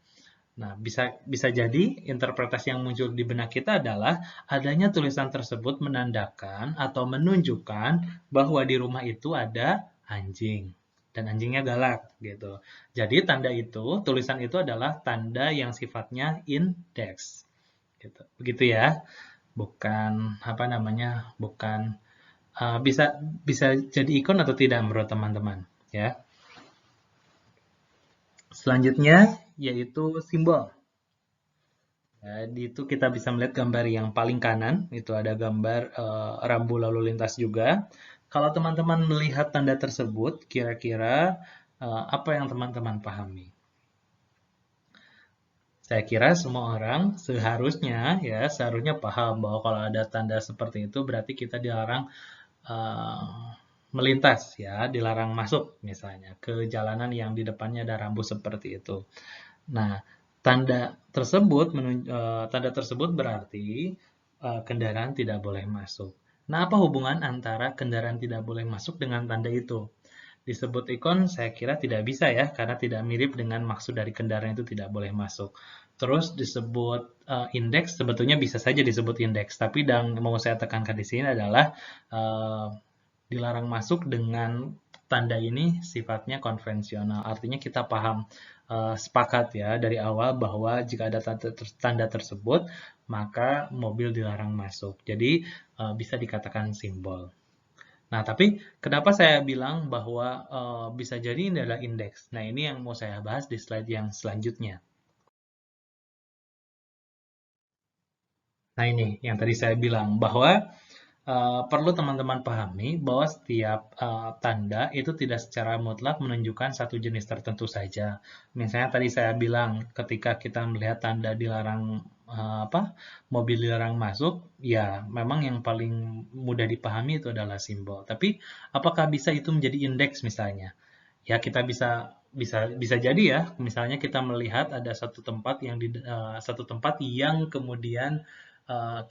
Nah, bisa jadi interpretasi yang muncul di benak kita adalah adanya tulisan tersebut menandakan atau menunjukkan bahwa di rumah itu ada anjing dan anjingnya galak gitu. Jadi tanda itu, tulisan itu adalah tanda yang sifatnya indeks gitu. Begitu ya. Bukan apa namanya? Bukan bisa bisa jadi ikon atau tidak menurut teman-teman ya. Selanjutnya yaitu simbol. Di itu kita bisa melihat gambar yang paling kanan, itu ada gambar rambu lalu lintas juga. Kalau teman-teman melihat tanda tersebut, kira-kira apa yang teman-teman pahami? Saya kira semua orang seharusnya paham bahwa kalau ada tanda seperti itu berarti kita dilarang melintas ya, dilarang masuk misalnya ke jalanan yang di depannya ada rambu seperti itu. Nah, tanda tersebut berarti kendaraan tidak boleh masuk. Nah, apa hubungan antara kendaraan tidak boleh masuk dengan tanda itu? Disebut ikon, saya kira tidak bisa ya, karena tidak mirip dengan maksud dari kendaraan itu tidak boleh masuk. Terus disebut indeks, sebetulnya bisa saja disebut indeks, tapi yang mau saya tekankan di sini adalah dilarang masuk dengan tanda ini sifatnya konvensional. Artinya kita paham sepakat ya dari awal bahwa jika ada tanda tersebut, maka mobil dilarang masuk. Jadi bisa dikatakan simbol. Nah, tapi kenapa saya bilang bahwa bisa jadi ini adalah indeks? Nah, ini yang mau saya bahas di slide yang selanjutnya. Nah, ini yang tadi saya bilang bahwa perlu teman-teman pahami bahwa setiap tanda itu tidak secara mutlak menunjukkan satu jenis tertentu saja. Misalnya tadi saya bilang ketika kita melihat tanda dilarang mobil dilarang masuk, ya memang yang paling mudah dipahami itu adalah simbol. Tapi apakah bisa itu menjadi indeks misalnya? Ya kita bisa bisa bisa jadi ya, misalnya kita melihat ada satu tempat yang kemudian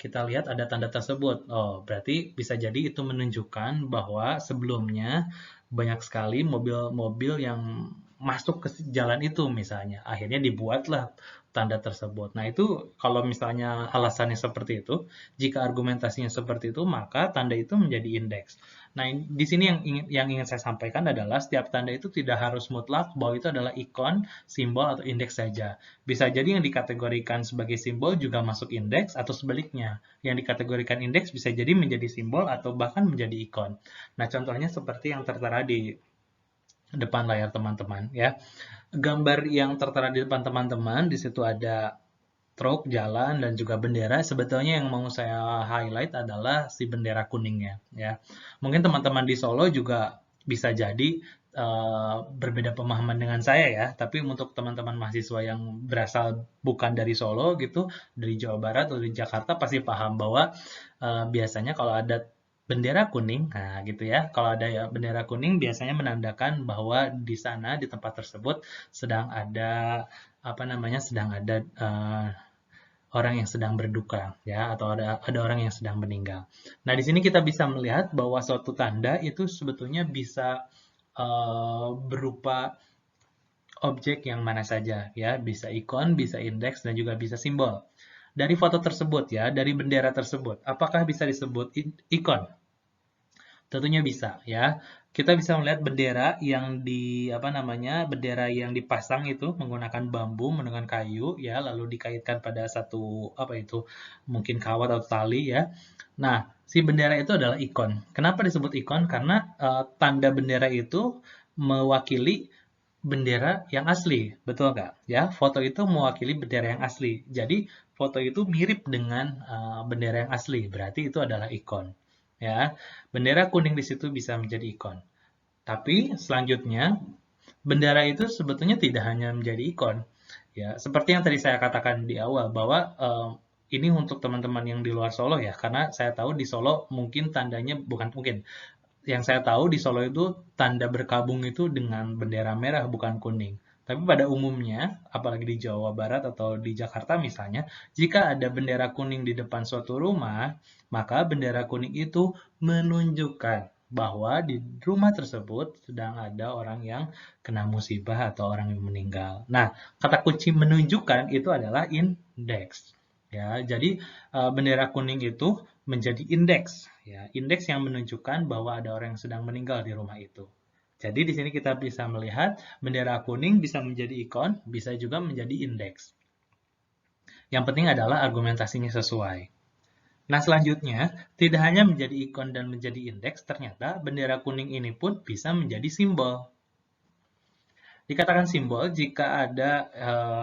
kita lihat ada tanda tersebut. Oh, berarti bisa jadi itu menunjukkan bahwa sebelumnya banyak sekali mobil-mobil yang masuk ke jalan itu misalnya. Akhirnya dibuatlah tanda tersebut. Nah, itu kalau misalnya alasannya seperti itu, jika argumentasinya seperti itu, maka tanda itu menjadi indeks. Nah, di sini yang ingin saya sampaikan adalah setiap tanda itu tidak harus mutlak bahwa itu adalah ikon, simbol, atau indeks saja. Bisa jadi yang dikategorikan sebagai simbol juga masuk indeks atau sebaliknya. Yang dikategorikan indeks bisa jadi menjadi simbol atau bahkan menjadi ikon. Nah, contohnya seperti yang tertera di depan layar teman-teman ya. Gambar yang tertera di depan teman-teman di situ ada truk, jalan, dan juga bendera. Sebetulnya yang mau saya highlight adalah si bendera kuningnya ya. Mungkin teman-teman di Solo juga bisa jadi berbeda pemahaman dengan saya ya, tapi untuk teman-teman mahasiswa yang berasal bukan dari Solo gitu, dari Jawa Barat atau dari Jakarta pasti paham bahwa biasanya kalau ada bendera kuning, nah gitu ya, kalau ada ya bendera kuning biasanya menandakan bahwa di sana di tempat tersebut sedang ada apa namanya sedang ada orang yang sedang berduka ya atau ada orang yang sedang meninggal. Nah, di sini kita bisa melihat bahwa suatu tanda itu sebetulnya bisa berupa objek yang mana saja ya, bisa ikon, bisa indeks dan juga bisa simbol. Dari foto tersebut ya, dari bendera tersebut, apakah bisa disebut ikon? Tentunya bisa ya. Kita bisa melihat bendera yang bendera yang dipasang itu menggunakan bambu, menggunakan kayu ya, lalu dikaitkan pada satu mungkin kawat atau tali ya. Nah, si bendera itu adalah ikon. Kenapa disebut ikon? Karena tanda bendera itu mewakili bendera yang asli, betul nggak? Ya, foto itu mewakili bendera yang asli. Jadi, foto itu mirip dengan bendera yang asli, berarti itu adalah ikon. Ya, bendera kuning di situ bisa menjadi ikon. Tapi selanjutnya, bendera itu sebetulnya tidak hanya menjadi ikon. Ya, seperti yang tadi saya katakan di awal bahwa ini untuk teman-teman yang di luar Solo ya, karena saya tahu di Solo mungkin tandanya bukan mungkin. Yang saya tahu di Solo itu tanda berkabung itu dengan bendera merah bukan kuning. Tapi pada umumnya, apalagi di Jawa Barat atau di Jakarta misalnya, jika ada bendera kuning di depan suatu rumah, maka bendera kuning itu menunjukkan bahwa di rumah tersebut sedang ada orang yang kena musibah atau orang yang meninggal. Nah, kata kunci menunjukkan itu adalah indeks. Ya, jadi bendera kuning itu menjadi indeks, ya, indeks yang menunjukkan bahwa ada orang yang sedang meninggal di rumah itu. Jadi di sini kita bisa melihat bendera kuning bisa menjadi ikon, bisa juga menjadi indeks. Yang penting adalah argumentasinya sesuai. Nah, selanjutnya, tidak hanya menjadi ikon dan menjadi indeks, ternyata bendera kuning ini pun bisa menjadi simbol. Dikatakan simbol jika ada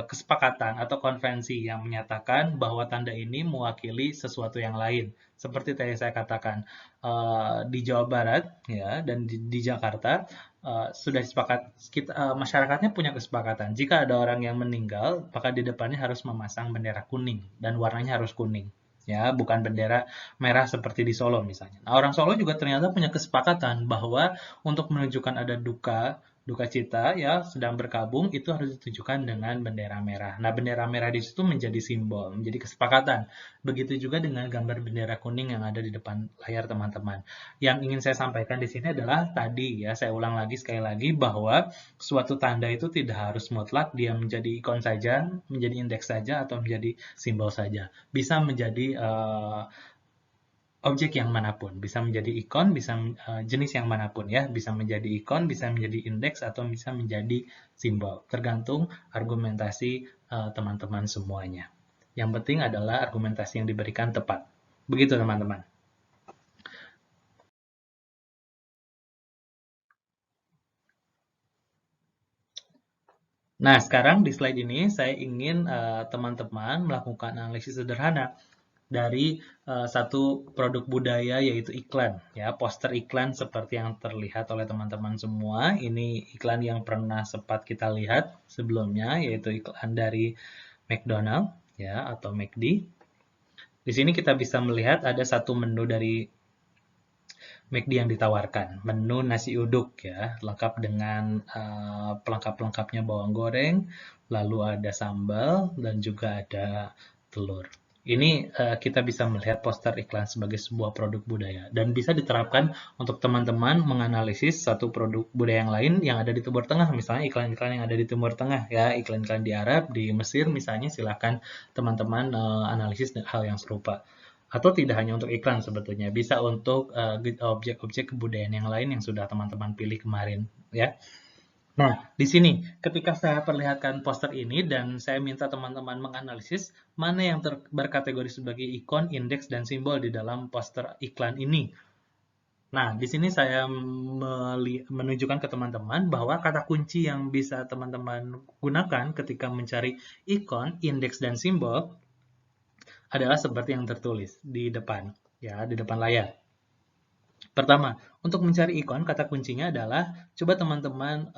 kesepakatan atau konvensi yang menyatakan bahwa tanda ini mewakili sesuatu yang lain. Seperti tadi saya katakan, di Jawa Barat ya dan di Jakarta sudah sepakat masyarakatnya punya kesepakatan. Jika ada orang yang meninggal, maka di depannya harus memasang bendera kuning dan warnanya harus kuning. Ya, bukan bendera merah seperti di Solo misalnya. Nah, orang Solo juga ternyata punya kesepakatan bahwa untuk menunjukkan ada duka cita ya sedang berkabung itu harus ditujukan dengan bendera merah. Nah, bendera merah di situ menjadi simbol, menjadi kesepakatan. Begitu juga dengan gambar bendera kuning yang ada di depan layar teman-teman. Yang ingin saya sampaikan di sini adalah tadi ya, saya ulang lagi sekali lagi bahwa suatu tanda itu tidak harus mutlak dia menjadi ikon saja, menjadi indeks saja atau menjadi simbol saja. Bisa menjadi objek yang manapun, bisa menjadi ikon, bisa jenis yang manapun ya, bisa menjadi ikon, bisa menjadi indeks atau bisa menjadi simbol, tergantung argumentasi teman-teman semuanya. Yang penting adalah argumentasi yang diberikan tepat. Begitu teman-teman. Nah, sekarang di slide ini saya ingin teman-teman melakukan analisis sederhana dari satu produk budaya yaitu iklan, ya, poster iklan seperti yang terlihat oleh teman-teman semua. Ini iklan yang pernah sempat kita lihat sebelumnya, yaitu iklan dari McDonald, ya, atau McD. Di sini kita bisa melihat ada satu menu dari McD yang ditawarkan, menu nasi uduk, ya, lengkap dengan pelengkap-pelengkapnya bawang goreng, lalu ada sambal dan juga ada telur. Ini kita bisa melihat poster iklan sebagai sebuah produk budaya dan bisa diterapkan untuk teman-teman menganalisis satu produk budaya yang lain yang ada di Timur Tengah, misalnya iklan-iklan yang ada di Timur Tengah, ya, iklan-iklan di Arab, di Mesir misalnya, silakan teman-teman analisis hal yang serupa. Atau tidak hanya untuk iklan sebetulnya, bisa untuk objek-objek kebudayaan yang lain yang sudah teman-teman pilih kemarin, ya. Nah, di sini ketika saya perlihatkan poster ini dan saya minta teman-teman menganalisis mana yang berkategori sebagai ikon, indeks, dan simbol di dalam poster iklan ini. Nah, di sini saya menunjukkan ke teman-teman bahwa kata kunci yang bisa teman-teman gunakan ketika mencari ikon, indeks, dan simbol adalah seperti yang tertulis di depan, ya, di depan layar. Pertama, untuk mencari ikon, kata kuncinya adalah coba teman-teman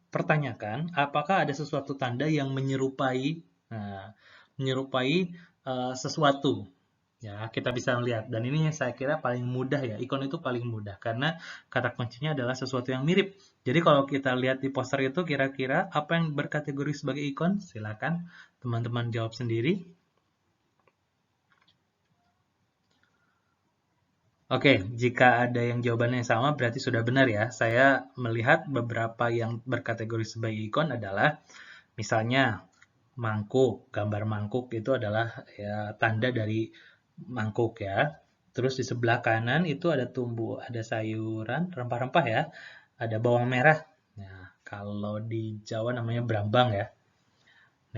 pertanyakan apakah ada sesuatu tanda yang menyerupai, menyerupai sesuatu. Ya, kita bisa melihat. Dan ini yang saya kira paling mudah, ya. Ikon itu paling mudah karena kata kuncinya adalah sesuatu yang mirip. Jadi kalau kita lihat di poster itu kira-kira apa yang berkategori sebagai ikon? Silakan teman-teman jawab sendiri. Oke, jika ada yang jawabannya sama berarti sudah benar, ya. Saya melihat beberapa yang berkategori sebagai ikon adalah misalnya mangkuk, gambar mangkuk itu adalah, ya, tanda dari mangkuk, ya. Terus di sebelah kanan itu ada ada sayuran, rempah-rempah, ya. Ada bawang merah. Nah, kalau di Jawa namanya brambang, ya.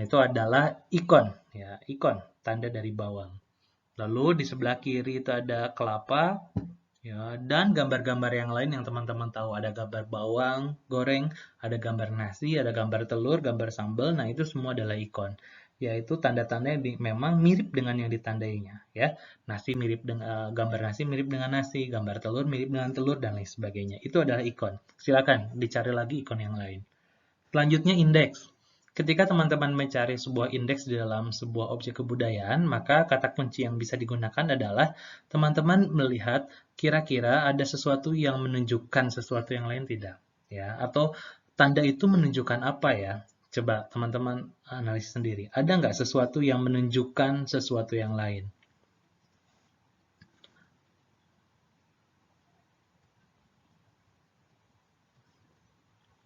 Nah, itu adalah ikon, ya, ikon, tanda dari bawang. Lalu di sebelah kiri itu ada kelapa, ya, dan gambar-gambar yang lain yang teman-teman tahu. Ada gambar bawang goreng, ada gambar nasi, ada gambar telur, gambar sambal. Nah, itu semua adalah ikon. Yaitu tanda-tanda yang memang mirip dengan yang ditandainya, ya. Nasi mirip dengan gambar nasi mirip dengan nasi, gambar telur mirip dengan telur, dan lain sebagainya. Itu adalah ikon. Silakan dicari lagi ikon yang lain. Selanjutnya indeks. Ketika teman-teman mencari sebuah indeks di dalam sebuah objek kebudayaan, maka kata kunci yang bisa digunakan adalah teman-teman melihat kira-kira ada sesuatu yang menunjukkan sesuatu yang lain tidak, ya, atau tanda itu menunjukkan apa, ya. Coba teman-teman analisis sendiri. Ada nggak sesuatu yang menunjukkan sesuatu yang lain?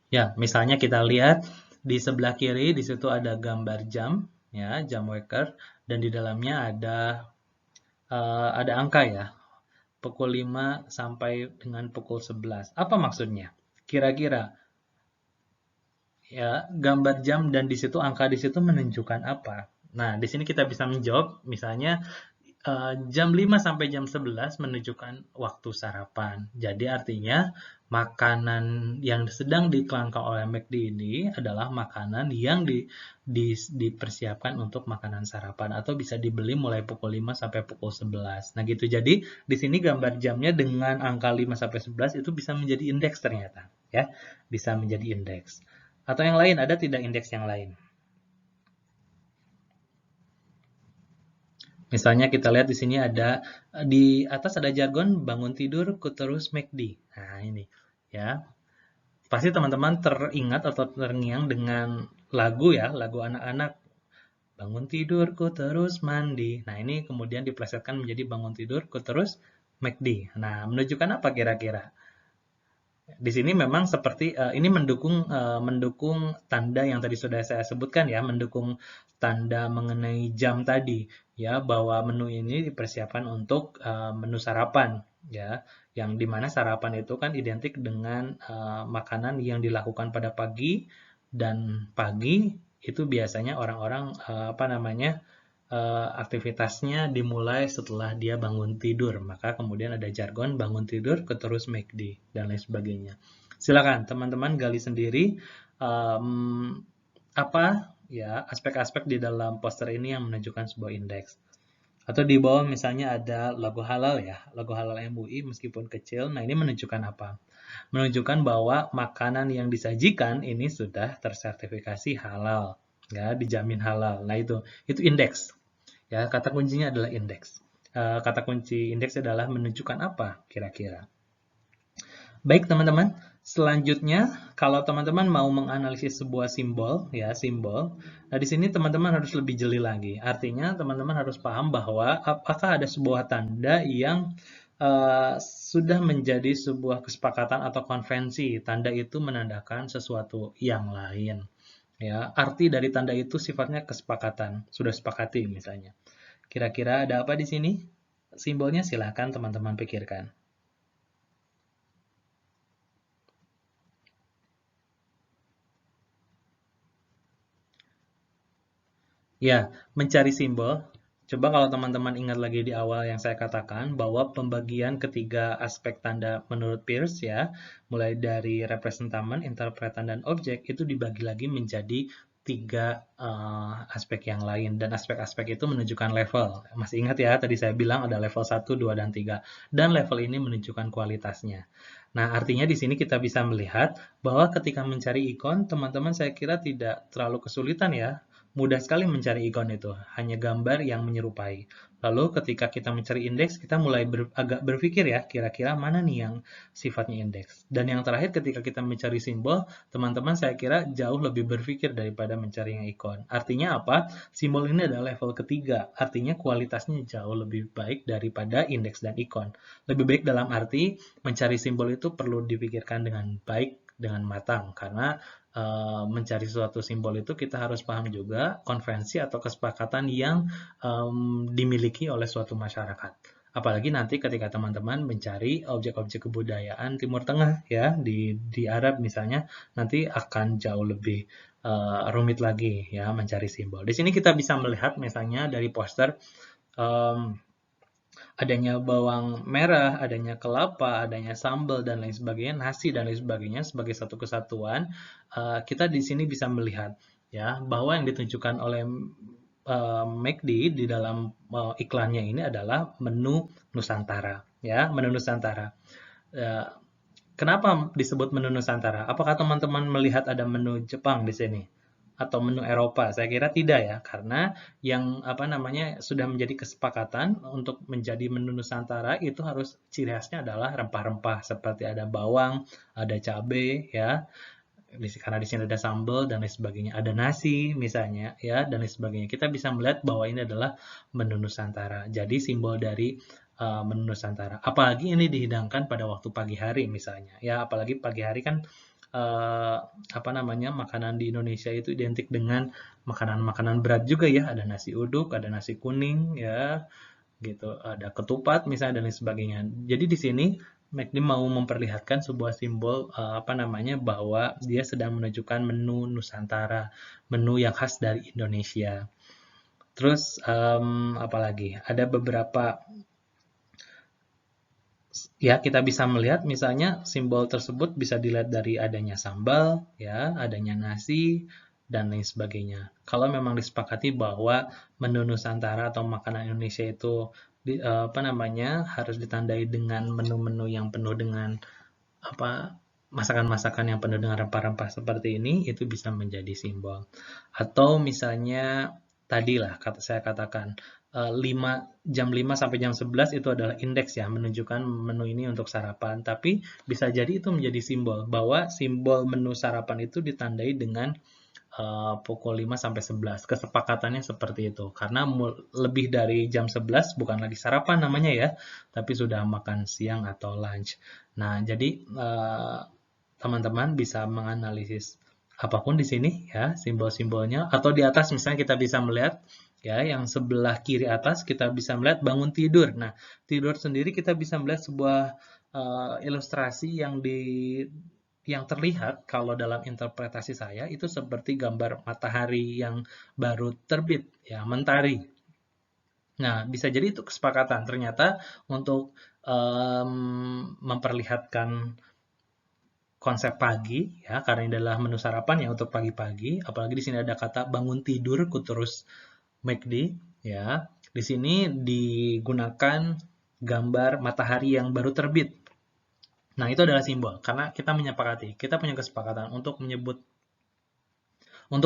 Ya, misalnya kita lihat di sebelah kiri, di situ ada gambar jam, ya, jam waker, dan di dalamnya ada angka, ya, pukul 5 sampai dengan pukul 11. Apa maksudnya? Kira-kira, ya, gambar jam dan di situ angka di situ menunjukkan apa? Nah, di sini kita bisa menjawab, misalnya jam 5 sampai jam 11 menunjukkan waktu sarapan. Jadi artinya makanan yang sedang dikelangkang oleh McD ini adalah makanan yang dipersiapkan untuk makanan sarapan atau bisa dibeli mulai pukul 5 sampai pukul 11. Nah, gitu. Jadi di sini gambar jamnya dengan angka 5 sampai 11 itu bisa menjadi indeks ternyata, ya. Bisa menjadi indeks. Atau yang lain, ada tidak indeks yang lain? Misalnya kita lihat di sini ada di atas ada jargon bangun tidur ku terus McD. Nah, ini, ya. Pasti teman-teman teringat atau terngiang dengan lagu, ya, lagu anak-anak. Bangun tidur ku terus mandi. Nah, ini kemudian diplesetkan menjadi bangun tidur ku terus McD. Nah, menunjukkan apa kira-kira? Di sini memang seperti ini mendukung tanda yang tadi sudah saya sebutkan, ya, mendukung tanda mengenai jam tadi, ya, bahwa menu ini dipersiapkan untuk menu sarapan, ya, yang dimana sarapan itu kan identik dengan makanan yang dilakukan pada pagi, dan pagi itu biasanya orang-orang apa namanya, aktivitasnya dimulai setelah dia bangun tidur. Maka kemudian ada jargon bangun tidur ke terus McD dan lain sebagainya. Silakan teman-teman gali sendiri. apa ya aspek-aspek di dalam poster ini yang menunjukkan sebuah indeks. Atau di bawah misalnya ada logo halal ya, logo halal MUI meskipun kecil. Nah, ini menunjukkan apa? Menunjukkan bahwa makanan yang disajikan ini sudah tersertifikasi halal, ya, dijamin halal. Nah, itu indeks. Ya, kata kuncinya adalah indeks. Kata kunci indeks adalah menunjukkan apa kira-kira. Baik teman-teman, selanjutnya kalau teman-teman mau menganalisis sebuah simbol, ya simbol, nah di sini teman-teman harus lebih jeli lagi. Artinya teman-teman harus paham bahwa apakah ada sebuah tanda yang sudah menjadi sebuah kesepakatan atau konvensi. Tanda itu menandakan sesuatu yang lain. Ya, arti dari tanda itu sifatnya kesepakatan, sudah sepakati misalnya. Kira-kira ada apa di sini? Simbolnya silahkan teman-teman pikirkan. Ya, mencari simbol. Coba kalau teman-teman ingat lagi di awal yang saya katakan bahwa pembagian ketiga aspek tanda menurut Peirce ya, mulai dari representamen, interpretan, dan objek itu dibagi lagi menjadi tiga aspek yang lain dan aspek-aspek itu menunjukkan level. Masih ingat ya, tadi saya bilang ada level 1, 2, dan 3. Dan level ini menunjukkan kualitasnya. Nah, artinya di sini kita bisa melihat bahwa ketika mencari ikon, teman-teman saya kira tidak terlalu kesulitan ya. Mudah sekali mencari ikon itu, hanya gambar yang menyerupai. Lalu ketika kita mencari indeks, kita mulai agak berpikir ya, kira-kira mana nih yang sifatnya indeks. Dan yang terakhir ketika kita mencari simbol, teman-teman saya kira jauh lebih berpikir daripada mencari yang ikon. Artinya apa? Simbol ini adalah level ketiga, artinya kualitasnya jauh lebih baik daripada indeks dan ikon. Lebih baik dalam arti mencari simbol itu perlu dipikirkan dengan baik, dengan matang, karena mencari suatu simbol itu kita harus paham juga konvensi atau kesepakatan yang dimiliki oleh suatu masyarakat. Apalagi nanti ketika teman-teman mencari objek-objek kebudayaan Timur Tengah ya di Arab misalnya, nanti akan jauh lebih rumit lagi ya mencari simbol. Di sini kita bisa melihat misalnya dari poster um, adanya bawang merah, adanya kelapa, adanya sambal dan lain sebagainya, nasi dan lain sebagainya sebagai satu kesatuan, kita di sini bisa melihat ya bahwa yang ditunjukkan oleh McD di dalam iklannya ini adalah menu Nusantara, ya menu Nusantara. Uh, Kenapa disebut menu Nusantara? Apakah teman-teman melihat ada menu Jepang di sini? Atau menu Eropa? Saya kira tidak ya, karena yang apa namanya sudah menjadi kesepakatan untuk menjadi menu Nusantara itu harus ciri khasnya adalah rempah-rempah seperti ada bawang, ada cabai ya, karena di sini ada sambal dan lain sebagainya, ada nasi misalnya ya dan lain sebagainya. Kita bisa melihat bahwa ini adalah menu Nusantara. Jadi simbol dari menu Nusantara. Apalagi ini dihidangkan pada waktu pagi hari misalnya. Ya apalagi pagi hari kan apa namanya makanan di Indonesia itu identik dengan makanan-makanan berat juga ya. Ada nasi uduk, ada nasi kuning ya gitu, ada ketupat misalnya dan lain sebagainya. Jadi di sini McD mau memperlihatkan sebuah simbol apa namanya bahwa dia sedang menunjukkan menu Nusantara, menu yang khas dari Indonesia. Terus apalagi ada beberapa ya kita bisa melihat misalnya simbol tersebut bisa dilihat dari adanya sambal ya, adanya nasi dan lain sebagainya. Kalau memang disepakati bahwa menu Nusantara atau makanan Indonesia itu apa namanya harus ditandai dengan menu-menu yang penuh dengan apa masakan-masakan yang penuh dengan rempah-rempah seperti ini itu bisa menjadi simbol. Atau misalnya tadilah kata saya katakan 5 jam 5 sampai jam 11 itu adalah indeks ya menunjukkan menu ini untuk sarapan, tapi bisa jadi itu menjadi simbol bahwa simbol menu sarapan itu ditandai dengan pukul 5 sampai 11. Kesepakatannya seperti itu. Karena lebih dari jam 11 bukan lagi sarapan namanya ya, tapi sudah makan siang atau lunch. Nah, jadi teman-teman bisa menganalisis apapun di sini ya, simbol-simbolnya atau di atas misalnya kita bisa melihat ya, yang sebelah kiri atas kita bisa melihat bangun tidur. Nah, tidur sendiri kita bisa melihat sebuah ilustrasi yang terlihat kalau dalam interpretasi saya itu seperti gambar matahari yang baru terbit ya, mentari. Nah, bisa jadi itu kesepakatan ternyata untuk memperlihatkan konsep pagi ya, karena ini adalah menu sarapan ya untuk pagi-pagi. Apalagi di sini ada kata bangun tidur terus McD ya. Di sini digunakan gambar matahari yang baru terbit. Nah, itu adalah simbol karena kita menyepakati, kita punya kesepakatan untuk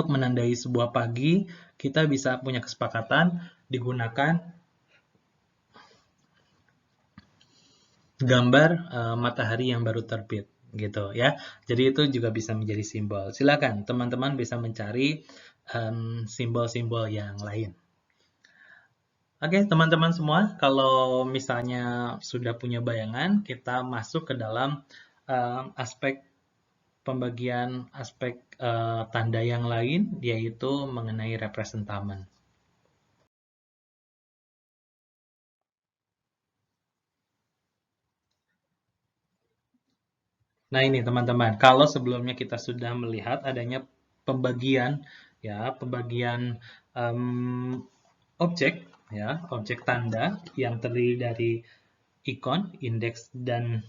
menandai sebuah pagi, kita bisa punya kesepakatan digunakan gambar matahari yang baru terbit gitu ya. Jadi itu juga bisa menjadi simbol. Silakan teman-teman bisa mencari simbol-simbol yang lain. Oke, teman-teman semua, kalau misalnya sudah punya bayangan, kita masuk ke dalam aspek pembagian aspek tanda yang lain, yaitu mengenai representamen. Nah ini teman-teman, kalau sebelumnya kita sudah melihat adanya pembagian objek objek tanda yang terdiri dari ikon, indeks dan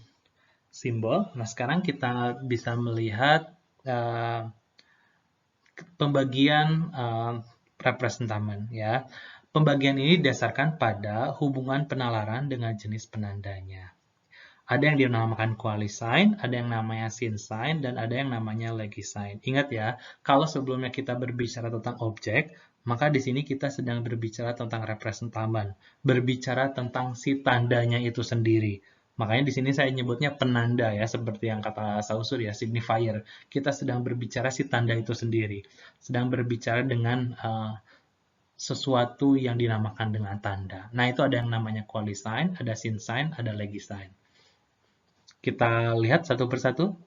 simbol. Nah sekarang kita bisa melihat pembagian representamen ya. Pembagian ini didasarkan pada hubungan penalaran dengan jenis penandanya. Ada yang dinamakan quali sign, ada yang namanya sin sign, dan ada yang namanya legi sign. Ingat ya, kalau sebelumnya kita berbicara tentang objek, maka di sini kita sedang berbicara tentang representamen, berbicara tentang si tandanya itu sendiri. Makanya di sini saya nyebutnya penanda ya, seperti yang kata Saussure ya, signifier. Kita sedang berbicara si tanda itu sendiri, sedang berbicara dengan sesuatu yang dinamakan dengan tanda. Nah, itu ada yang namanya quali sign, ada sin sign, ada legi sign. Kita lihat satu persatu.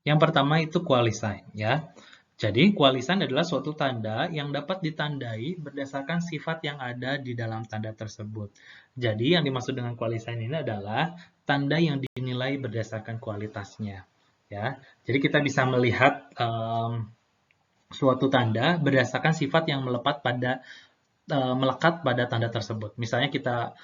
Yang pertama itu quali sign ya. Jadi quali sign adalah suatu tanda yang dapat ditandai berdasarkan sifat yang ada di dalam tanda tersebut. Jadi yang dimaksud dengan quali sign ini adalah tanda yang dinilai berdasarkan kualitasnya ya. Jadi kita bisa melihat suatu tanda berdasarkan sifat yang melekat pada tanda tersebut. Misalnya kita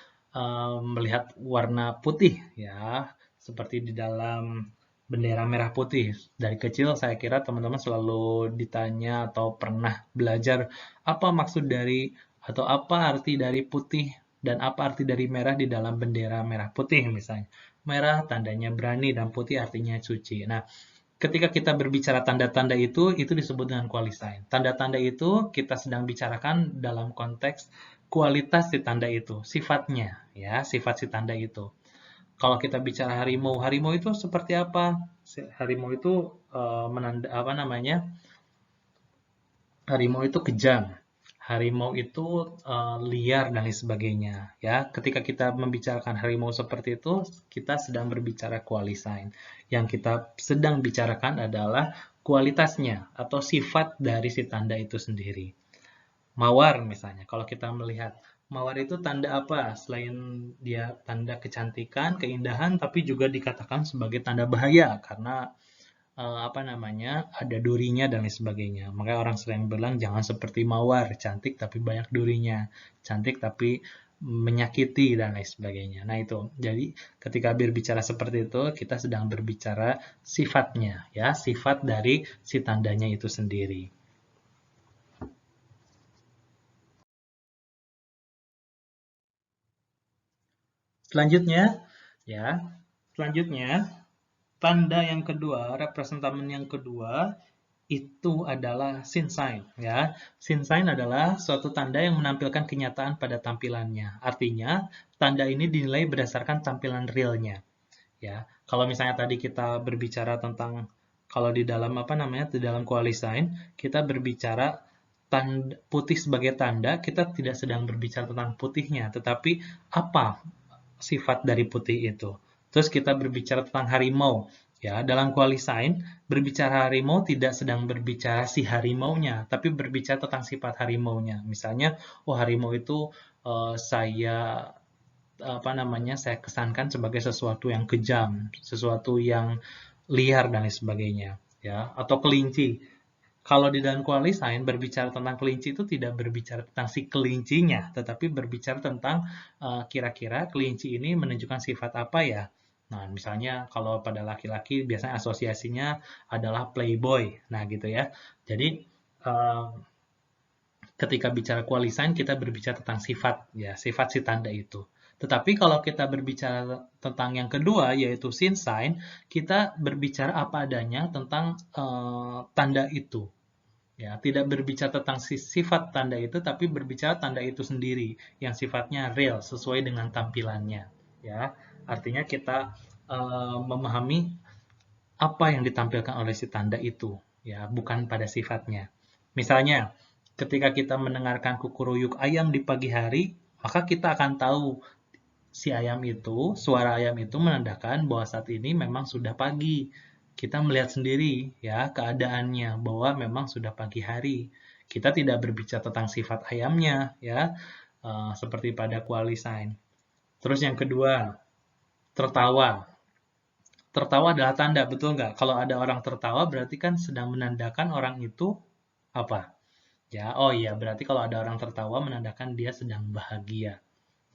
melihat warna putih ya, seperti di dalam bendera merah putih. Dari kecil saya kira teman-teman selalu ditanya atau pernah belajar apa maksud dari atau apa arti dari putih dan apa arti dari merah di dalam bendera merah putih misalnya. Merah tandanya berani dan putih artinya suci. Nah, ketika kita berbicara tanda-tanda itu disebut dengan quali sign. Tanda-tanda itu kita sedang bicarakan dalam konteks kualitas si tanda itu, sifatnya, ya, sifat si tanda itu. Kalau kita bicara harimau, harimau itu seperti apa? Harimau itu apa namanya? Harimau itu kejam. Harimau itu liar dan lain sebagainya. Ya, ketika kita membicarakan harimau seperti itu, kita sedang berbicara quali sign. Yang kita sedang bicarakan adalah kualitasnya atau sifat dari si tanda itu sendiri. Mawar misalnya, kalau kita melihat mawar itu tanda apa? Selain dia tanda kecantikan, keindahan, tapi juga dikatakan sebagai tanda bahaya karena apa namanya, ada durinya dan lain sebagainya. Makanya orang sering bilang jangan seperti mawar, cantik tapi banyak durinya, cantik tapi menyakiti dan lain sebagainya. Nah itu, jadi ketika berbicara seperti itu, kita sedang berbicara sifatnya, ya, sifat dari si tandanya itu sendiri. Selanjutnya, ya, selanjutnya tanda yang kedua, representamen yang kedua itu adalah sin sign ya. Sin sign adalah suatu tanda yang menampilkan kenyataan pada tampilannya. Artinya, tanda ini dinilai berdasarkan tampilan realnya. Ya. Kalau misalnya tadi kita berbicara tentang kalau di dalam apa namanya? Di dalam quali sign, kita berbicara tanda putih sebagai tanda, kita tidak sedang berbicara tentang putihnya, tetapi apa sifat dari putih itu. Terus kita berbicara tentang harimau. Ya, dalam quali sign, berbicara harimau tidak sedang berbicara si harimaunya, tapi berbicara tentang sifat harimaunya. Misalnya, oh harimau itu saya apa namanya? Saya kesankan sebagai sesuatu yang kejam, sesuatu yang liar dan lain sebagainya, ya. Atau kelinci. Kalau di dalam QualiSign berbicara tentang kelinci itu tidak berbicara tentang si kelincinya, tetapi berbicara tentang kira-kira kelinci ini menunjukkan sifat apa ya. Nah, misalnya kalau pada laki-laki biasanya asosiasinya adalah playboy. Nah, gitu ya. Jadi ketika bicara QualiSign kita berbicara tentang sifat ya, sifat si tanda itu. Tetapi kalau kita berbicara tentang yang kedua yaitu SyncSign, kita berbicara apa adanya tentang tanda itu. Ya, tidak berbicara tentang sifat tanda itu, tapi berbicara tanda itu sendiri yang sifatnya real sesuai dengan tampilannya. Ya, artinya kita memahami apa yang ditampilkan oleh si tanda itu, ya, bukan pada sifatnya. Misalnya, ketika kita mendengarkan kukuruyuk ayam di pagi hari, maka kita akan tahu si ayam itu, suara ayam itu menandakan bahwa saat ini memang sudah pagi. Kita melihat sendiri ya keadaannya bahwa memang sudah pagi hari. Kita tidak berbicara tentang sifat ayamnya ya, seperti pada QualiSign. Terus yang kedua, tertawa. Tertawa adalah tanda, betul nggak? Kalau ada orang tertawa berarti kan sedang menandakan orang itu apa? Ya, oh iya, berarti kalau ada orang tertawa menandakan dia sedang bahagia.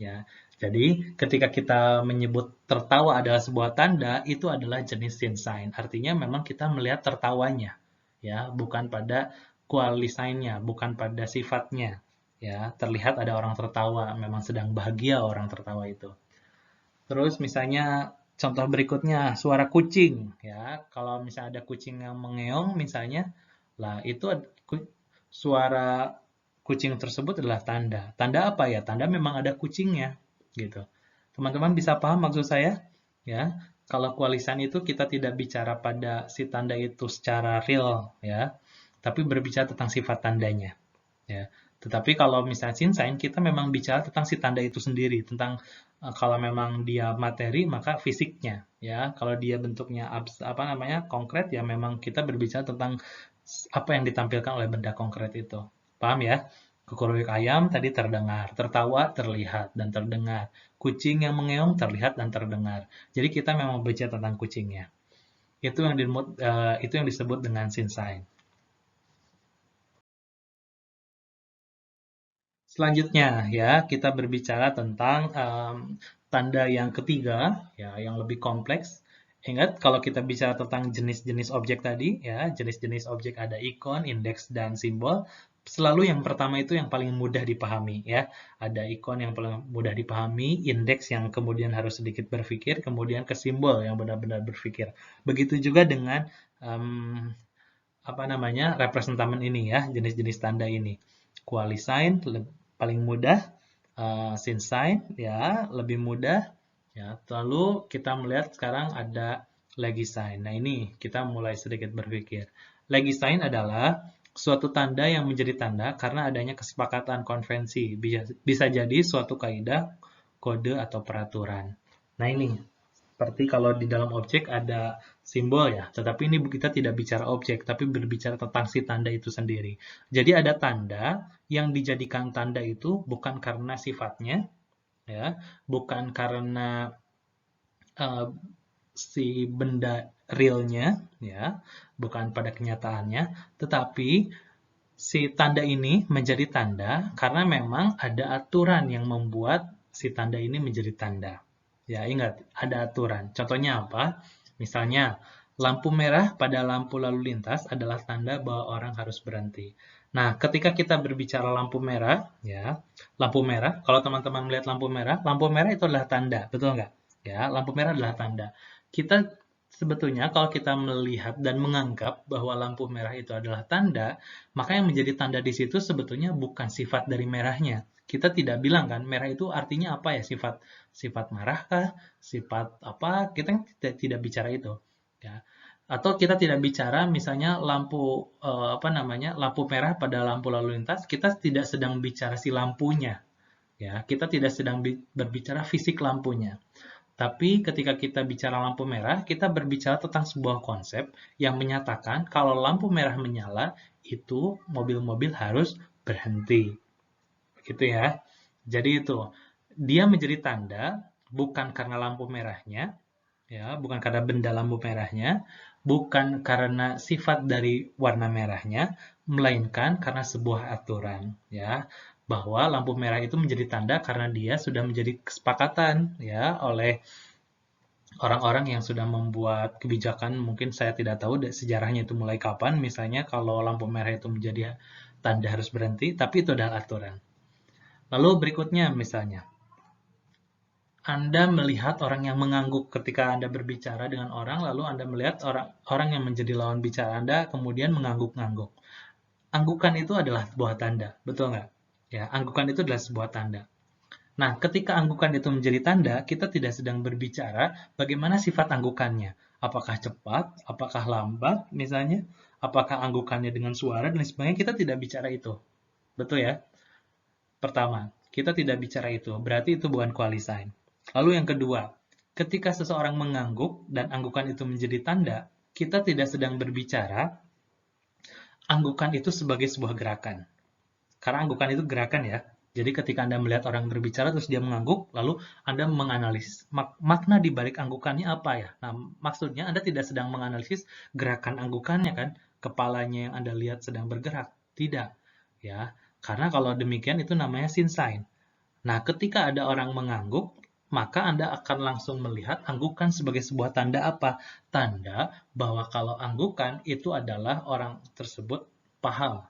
Ya, jadi ketika kita menyebut tertawa adalah sebuah tanda, itu adalah jenis SyncSign. Artinya memang kita melihat tertawanya, ya, bukan pada QualiSign-nya, bukan pada sifatnya. Ya, terlihat ada orang tertawa, memang sedang bahagia orang tertawa itu. Terus misalnya contoh berikutnya suara kucing, ya. Kalau misalnya ada kucing yang mengeong misalnya, lah itu suara kucing tersebut adalah tanda. Tanda apa ya? Tanda memang ada kucingnya, gitu. Teman-teman bisa paham maksud saya? Ya, kalau QualiSign itu kita tidak bicara pada si tanda itu secara real, ya, tapi berbicara tentang sifat tandanya. Ya. Tetapi kalau misalnya SyncSign, kita memang bicara tentang si tanda itu sendiri, tentang kalau memang dia materi, maka fisiknya. Ya, kalau dia bentuknya apa namanya konkret, ya memang kita berbicara tentang apa yang ditampilkan oleh benda konkret itu. Paham ya? Kukuruyuk ayam tadi terdengar, tertawa terlihat dan terdengar. Kucing yang mengeong terlihat dan terdengar. Jadi kita memang berbicara tentang kucingnya. Itu yang disebut dengan SyncSign. Selanjutnya ya, kita berbicara tentang tanda yang ketiga, ya, yang lebih kompleks. Ingat, kalau kita bicara tentang jenis-jenis objek tadi, ya, jenis-jenis objek ada ikon, indeks, dan simbol. Selalu yang pertama itu yang paling mudah dipahami, ya. Ada ikon yang paling mudah dipahami, indeks yang kemudian harus sedikit berpikir, kemudian ke simbol yang benar-benar berpikir. Begitu juga dengan apa namanya representamen ini ya, jenis-jenis tanda ini. QualiSign paling mudah, SyncSign ya lebih mudah ya. Lalu kita melihat sekarang ada LegiSign. Nah, ini kita mulai sedikit berpikir. LegiSign adalah suatu tanda yang menjadi tanda karena adanya kesepakatan konvensi. Bisa jadi suatu kaidah, kode atau peraturan. Nah, ini seperti kalau di dalam objek ada simbol ya, tetapi ini kita tidak bicara objek, tapi berbicara tentang si tanda itu sendiri. Jadi ada tanda yang dijadikan tanda itu bukan karena sifatnya, ya, bukan karena uh, si benda realnya, ya, bukan pada kenyataannya, tetapi si tanda ini menjadi tanda karena memang ada aturan yang membuat si tanda ini menjadi tanda. Ya, ingat, ada aturan. Contohnya apa? Misalnya, lampu merah pada lampu lalu lintas adalah tanda bahwa orang harus berhenti. Nah, ketika kita berbicara lampu merah, ya, lampu merah, kalau teman-teman melihat lampu merah itu adalah tanda, betul nggak? Ya, lampu merah adalah tanda. Kita sebetulnya kalau kita melihat dan menganggap bahwa lampu merah itu adalah tanda, maka yang menjadi tanda di situ sebetulnya bukan sifat dari merahnya. Kita tidak bilang kan merah itu artinya apa ya, sifat marahkah, sifat apa, kita tidak bicara itu ya. Atau kita tidak bicara misalnya lampu apa namanya lampu merah pada lampu lalu lintas, kita tidak sedang bicara si lampunya ya, kita tidak sedang berbicara fisik lampunya. Tapi ketika kita bicara lampu merah, kita berbicara tentang sebuah konsep yang menyatakan kalau lampu merah menyala, itu mobil-mobil harus berhenti. Begitu ya. Jadi itu, dia menjadi tanda bukan karena lampu merahnya, ya, bukan karena benda lampu merahnya, bukan karena sifat dari warna merahnya, melainkan karena sebuah aturan, ya, bahwa lampu merah itu menjadi tanda karena dia sudah menjadi kesepakatan, ya, oleh orang-orang yang sudah membuat kebijakan. Mungkin saya tidak tahu sejarahnya itu mulai kapan, misalnya kalau lampu merah itu menjadi tanda harus berhenti, tapi itu adalah aturan. Lalu berikutnya misalnya, Anda melihat orang yang mengangguk ketika Anda berbicara dengan orang, lalu Anda melihat orang yang menjadi lawan bicara Anda kemudian mengangguk-ngangguk. Anggukan itu adalah sebuah tanda, betul nggak? Ya, anggukan itu adalah sebuah tanda. Nah, ketika anggukan itu menjadi tanda, kita tidak sedang berbicara bagaimana sifat anggukannya. Apakah cepat, apakah lambat, misalnya, apakah anggukannya dengan suara, dan sebagainya, kita tidak bicara itu. Betul ya? Pertama, kita tidak bicara itu, berarti itu bukan quali sign. Lalu yang kedua, ketika seseorang mengangguk dan anggukan itu menjadi tanda, kita tidak sedang berbicara anggukan itu sebagai sebuah gerakan. Karena anggukan itu gerakan ya. Jadi ketika Anda melihat orang berbicara terus dia mengangguk, lalu Anda menganalisis makna di balik anggukannya apa ya. Nah, maksudnya Anda tidak sedang menganalisis gerakan anggukannya kan, kepalanya yang Anda lihat sedang bergerak. Tidak. Ya, karena kalau demikian itu namanya sin sign. Nah, ketika ada orang mengangguk, maka Anda akan langsung melihat anggukan sebagai sebuah tanda apa? Tanda bahwa kalau anggukan itu adalah orang tersebut paham.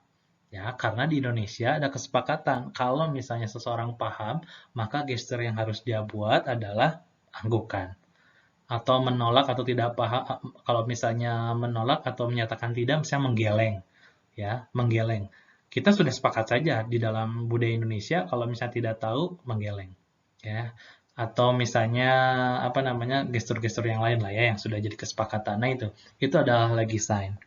Ya, karena di Indonesia ada kesepakatan kalau misalnya seseorang paham, maka gestur yang harus dia buat adalah anggukan. Atau menolak atau tidak paham, kalau misalnya menolak atau menyatakan tidak, misalnya menggeleng. Ya, menggeleng. Kita sudah sepakat saja di dalam budaya Indonesia kalau misalnya tidak tahu menggeleng. Ya. Atau misalnya apa namanya gestur-gestur yang lain lah ya yang sudah jadi kesepakatan. Nah itu adalah lagi sign.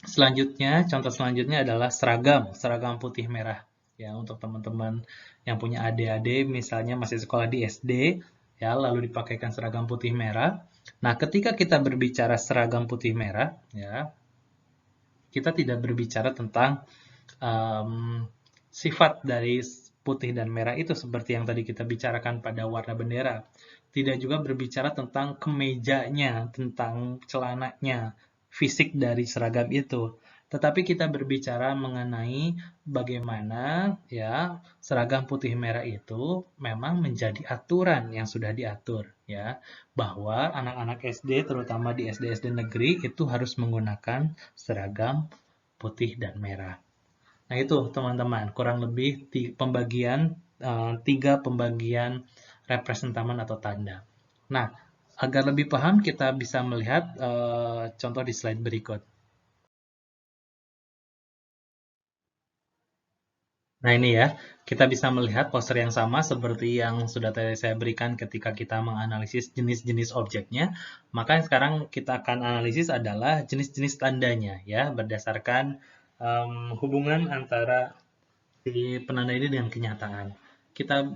Selanjutnya, contoh selanjutnya adalah seragam putih merah. Ya, untuk teman-teman yang punya adik-adik, misalnya masih sekolah di SD, ya, lalu dipakaikan seragam putih merah. Nah, ketika kita berbicara seragam putih merah, ya, kita tidak berbicara tentang sifat dari putih dan merah itu seperti yang tadi kita bicarakan pada warna bendera. Tidak juga berbicara tentang kemejanya, tentang celananya, fisik dari seragam itu. Tetapi kita berbicara mengenai bagaimana ya seragam putih merah itu memang menjadi aturan yang sudah diatur ya bahwa anak-anak SD terutama di SD-SD negeri itu harus menggunakan seragam putih dan merah. Nah itu teman-teman, kurang lebih tiga pembagian representaman atau tanda. Nah, agar lebih paham kita bisa melihat contoh di slide berikut. Nah ini ya, kita bisa melihat poster yang sama seperti yang sudah tadi saya berikan ketika kita menganalisis jenis-jenis objeknya. Maka yang sekarang kita akan analisis adalah jenis-jenis tandanya ya, berdasarkan hubungan antara si penanda ini dengan kenyataan. Kita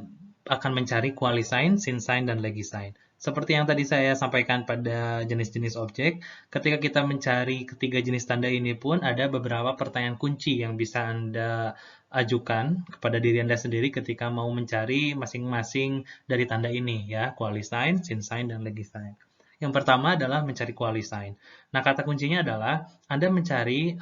akan mencari quali sign, sin sign, dan legi sign. Seperti yang tadi saya sampaikan pada jenis-jenis objek, ketika kita mencari ketiga jenis tanda ini pun ada beberapa pertanyaan kunci yang bisa Anda ajukan kepada diri Anda sendiri ketika mau mencari masing-masing dari tanda ini ya, quali sign, sin sign, dan legi sign. Yang pertama adalah mencari quali sign. Nah, kata kuncinya adalah Anda mencari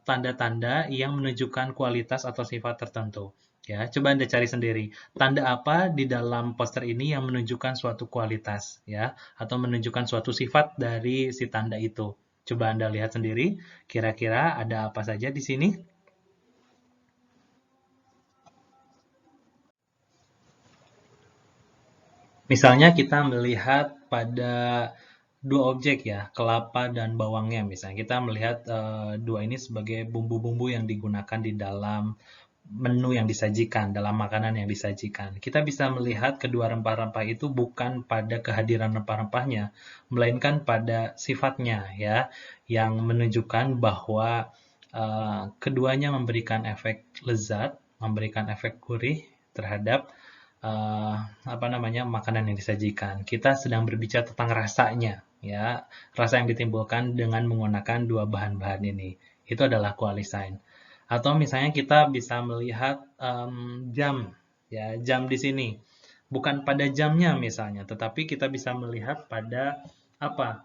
tanda-tanda yang menunjukkan kualitas atau sifat tertentu. Ya, coba Anda cari sendiri. Tanda apa di dalam poster ini yang menunjukkan suatu kualitas, ya, atau menunjukkan suatu sifat dari si tanda itu. Coba Anda lihat sendiri, kira-kira ada apa saja di sini? Misalnya kita melihat pada dua objek ya, kelapa dan bawangnya misalnya. Kita melihat dua ini sebagai bumbu-bumbu yang digunakan di dalam menu yang disajikan, dalam makanan yang disajikan. Kita bisa melihat kedua rempah-rempah itu bukan pada kehadiran rempah-rempahnya, melainkan pada sifatnya ya, yang menunjukkan bahwa keduanya memberikan efek lezat, memberikan efek gurih terhadap apa namanya makanan yang disajikan. Kita sedang berbicara tentang rasanya, ya, rasa yang ditimbulkan dengan menggunakan dua bahan-bahan ini. Itu adalah quali sign. Atau misalnya kita bisa melihat jam, ya, jam di sini. Bukan pada jamnya misalnya, tetapi kita bisa melihat pada apa?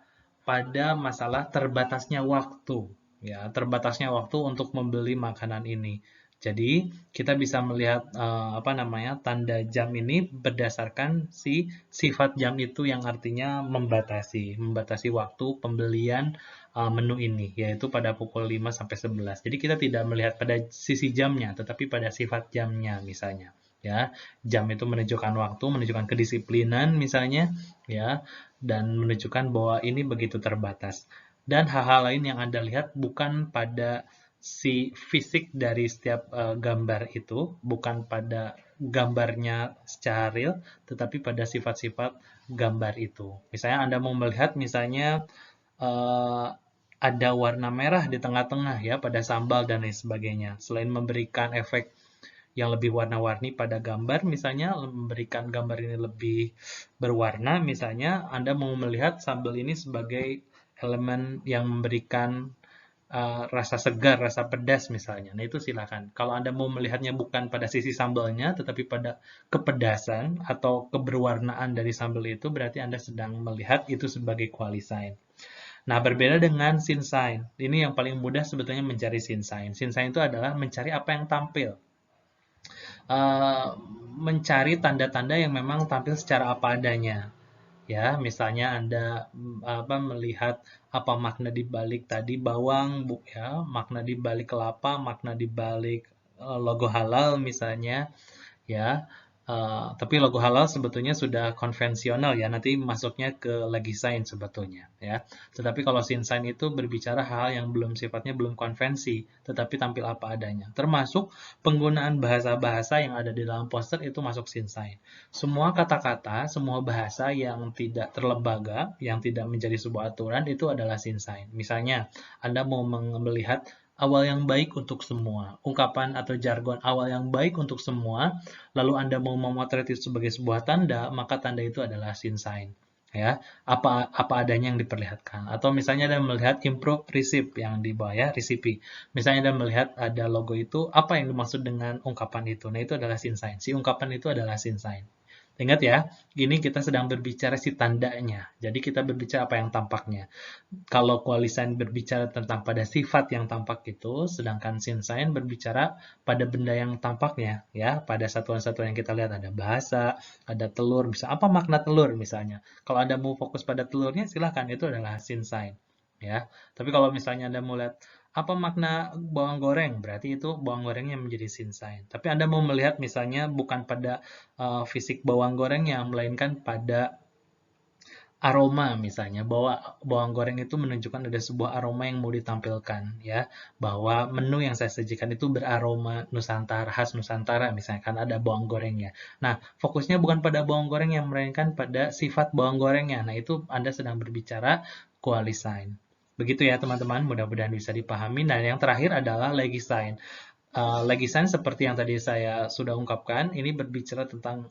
pada masalah terbatasnya waktu, ya, terbatasnya waktu untuk membeli makanan ini. Jadi, kita bisa melihat apa namanya, tanda jam ini berdasarkan si sifat jam itu yang artinya membatasi waktu pembelian menu ini, yaitu pada pukul 5 sampai 11. Jadi kita tidak melihat pada sisi jamnya, tetapi pada sifat jamnya misalnya. Ya, jam itu menunjukkan waktu, menunjukkan kedisiplinan misalnya, ya, dan menunjukkan bahwa ini begitu terbatas. Dan hal-hal lain yang Anda lihat bukan pada si fisik dari setiap gambar itu, bukan pada gambarnya secara real, tetapi pada sifat-sifat gambar itu. Misalnya Anda mau melihat misalnya ada warna merah di tengah-tengah ya pada sambal dan lain sebagainya. Selain memberikan efek yang lebih warna-warni pada gambar, misalnya memberikan gambar ini lebih berwarna, misalnya Anda mau melihat sambal ini sebagai elemen yang memberikan rasa segar, rasa pedas misalnya. Nah itu silakan. Kalau Anda mau melihatnya bukan pada sisi sambalnya, tetapi pada kepedasan atau keberwarnaan dari sambal itu, berarti Anda sedang melihat itu sebagai quali sign. Nah, berbeda dengan sin sign. Ini yang paling mudah sebetulnya mencari sin sign. Sin sign itu adalah mencari apa yang tampil. Mencari tanda-tanda yang memang tampil secara apa adanya. Ya, misalnya Anda melihat apa makna di balik tadi bawang, ya, makna di balik kelapa, makna di balik logo halal misalnya, ya. Tapi logo halal sebetulnya sudah konvensional ya, nanti masuknya ke legisign sebetulnya ya. Tetapi kalau sinsign itu berbicara hal yang sifatnya belum konvensi, tetapi tampil apa adanya. Termasuk penggunaan bahasa-bahasa yang ada di dalam poster itu masuk sinsign. Semua kata-kata, semua bahasa yang tidak terlembaga, yang tidak menjadi sebuah aturan itu adalah sinsign. Misalnya, Anda mau melihat awal yang baik untuk semua, ungkapan atau jargon awal yang baik untuk semua, lalu Anda mau memotret itu sebagai sebuah tanda, maka tanda itu adalah sin sign. Ya, apa adanya yang diperlihatkan. Atau misalnya Anda melihat improve receipt yang di bawah ya, recipe. Misalnya Anda melihat ada logo itu, apa yang dimaksud dengan ungkapan itu? Nah, itu adalah sin sign. Si ungkapan itu adalah sin sign. Ingat ya, ini kita sedang berbicara si tandanya. Jadi kita berbicara apa yang tampaknya. Kalau qualisign berbicara tentang pada sifat yang tampak itu, sedangkan sinsign berbicara pada benda yang tampaknya, ya, pada satuan-satuan yang kita lihat ada bahasa, ada telur, bisa apa makna telur misalnya. Kalau Anda mau fokus pada telurnya, silahkan itu adalah sinsign, ya. Tapi kalau misalnya Anda mau lihat apa makna bawang goreng, berarti itu bawang gorengnya menjadi sinsign. Tapi Anda mau melihat misalnya bukan pada fisik bawang gorengnya, melainkan pada aroma misalnya, bahwa bawang goreng itu menunjukkan ada sebuah aroma yang mau ditampilkan ya, bahwa menu yang saya sajikan itu beraroma Nusantara, khas Nusantara misalnya, kan ada bawang gorengnya. Nah, fokusnya bukan pada bawang goreng yang melainkan pada sifat bawang gorengnya. Nah, itu Anda sedang berbicara qualisign. Begitu ya teman-teman, mudah-mudahan bisa dipahami. Nah, yang terakhir adalah legisign. Legisign seperti yang tadi saya sudah ungkapkan, ini berbicara tentang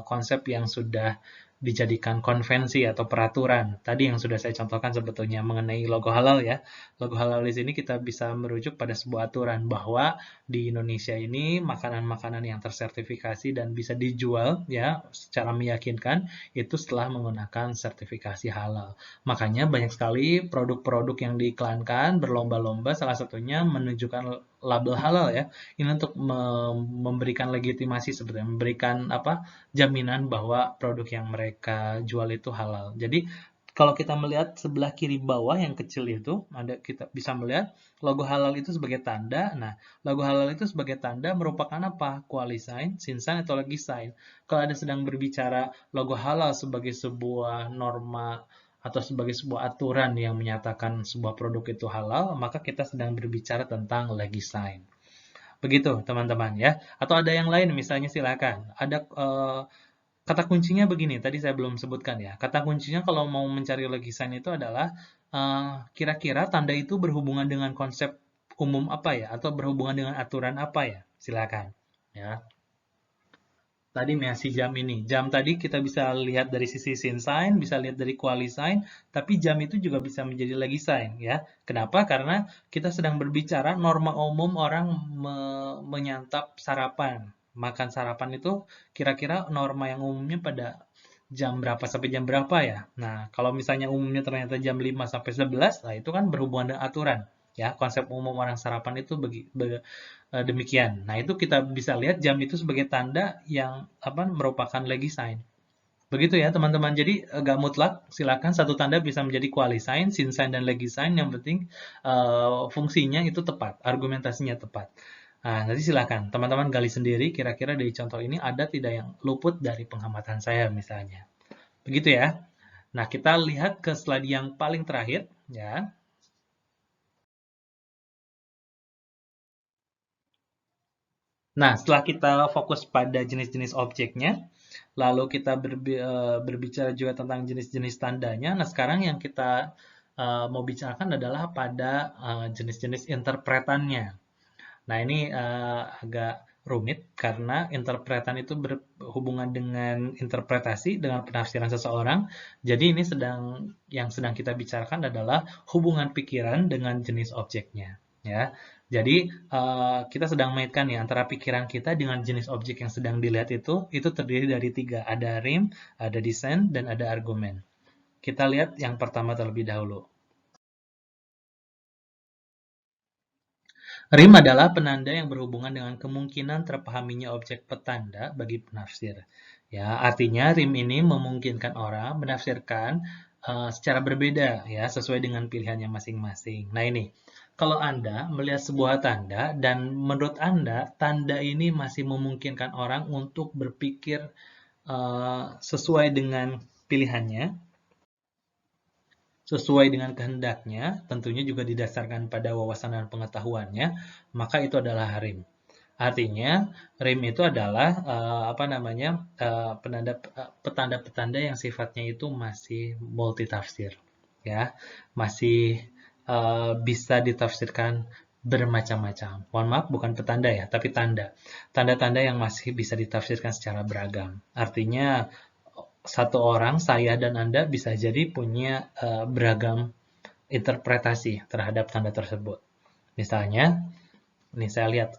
konsep yang sudah dijadikan konvensi atau peraturan. Tadi yang sudah saya contohkan sebetulnya mengenai logo halal ya. Logo halal di sini kita bisa merujuk pada sebuah aturan bahwa di Indonesia ini makanan-makanan yang tersertifikasi dan bisa dijual ya secara meyakinkan itu setelah menggunakan sertifikasi halal. Makanya banyak sekali produk-produk yang diiklankan berlomba-lomba salah satunya menunjukkan label halal ya. Ini untuk memberikan legitimasi sebetulnya, memberikan jaminan bahwa produk yang mereka jual itu halal. Jadi kalau kita melihat sebelah kiri bawah yang kecil itu, kita bisa melihat logo halal itu sebagai tanda. Nah, logo halal itu sebagai tanda merupakan apa? Qualisign, sinsign, atau legisign. Kalau Anda sedang berbicara logo halal sebagai sebuah norma atau sebagai sebuah aturan yang menyatakan sebuah produk itu halal, maka kita sedang berbicara tentang legisign. Begitu, teman-teman ya. Atau ada yang lain misalnya silakan. Ada kata kuncinya begini, tadi saya belum sebutkan ya. Kata kuncinya kalau mau mencari legisign itu adalah kira-kira tanda itu berhubungan dengan konsep umum apa ya atau berhubungan dengan aturan apa ya? Silakan ya. Tadi masih jam ini. Jam tadi kita bisa lihat dari sisi sin sign, bisa lihat dari quali sign, tapi jam itu juga bisa menjadi legisign ya. Kenapa? Karena kita sedang berbicara norma umum orang menyantap sarapan. Makan sarapan itu kira-kira norma yang umumnya pada jam berapa sampai jam berapa ya. Nah, kalau misalnya umumnya ternyata jam 5 sampai 11, nah itu kan berhubungan dengan aturan. Ya, konsep umum orang sarapan itu demikian. Nah, itu kita bisa lihat jam itu sebagai tanda yang merupakan legi sign. Begitu ya, teman-teman. Jadi, nggak mutlak. Silakan satu tanda bisa menjadi quali sign, sin sign, dan legi sign. Yang penting fungsinya itu tepat, argumentasinya tepat. Nah, nanti silakan teman-teman gali sendiri kira-kira dari contoh ini ada tidak yang luput dari pengamatan saya misalnya. Begitu ya. Nah, kita lihat ke slide yang paling terakhir ya. Nah, setelah kita fokus pada jenis-jenis objeknya, lalu kita berbicara juga tentang jenis-jenis tandanya. Nah, sekarang yang kita mau bicarakan adalah pada jenis-jenis interpretannya. Nah, ini agak rumit karena interpretan itu berhubungan dengan interpretasi, dengan penafsiran seseorang. Jadi ini yang sedang kita bicarakan adalah hubungan pikiran dengan jenis objeknya, ya. Jadi kita sedang mengaitkan ya antara pikiran kita dengan jenis objek yang sedang dilihat itu terdiri dari 3, ada rim, ada design, dan ada argumen. Kita lihat yang pertama terlebih dahulu. Rim adalah penanda yang berhubungan dengan kemungkinan terpahaminya objek petanda bagi penafsir. Ya, artinya rim ini memungkinkan orang menafsirkan secara berbeda ya, sesuai dengan pilihannya masing-masing. Nah, ini kalau Anda melihat sebuah tanda dan menurut Anda tanda ini masih memungkinkan orang untuk berpikir sesuai dengan pilihannya, sesuai dengan kehendaknya, tentunya juga didasarkan pada wawasan dan pengetahuannya, maka itu adalah rim. Artinya, rim itu adalah petanda-petanda yang sifatnya itu masih multitafsir, ya, masih bisa ditafsirkan bermacam-macam. Mohon maaf, bukan petanda ya, tapi tanda. Tanda-tanda yang masih bisa ditafsirkan secara beragam. Artinya, satu orang, saya dan Anda bisa jadi punya beragam interpretasi terhadap tanda tersebut. Misalnya, ini saya lihat,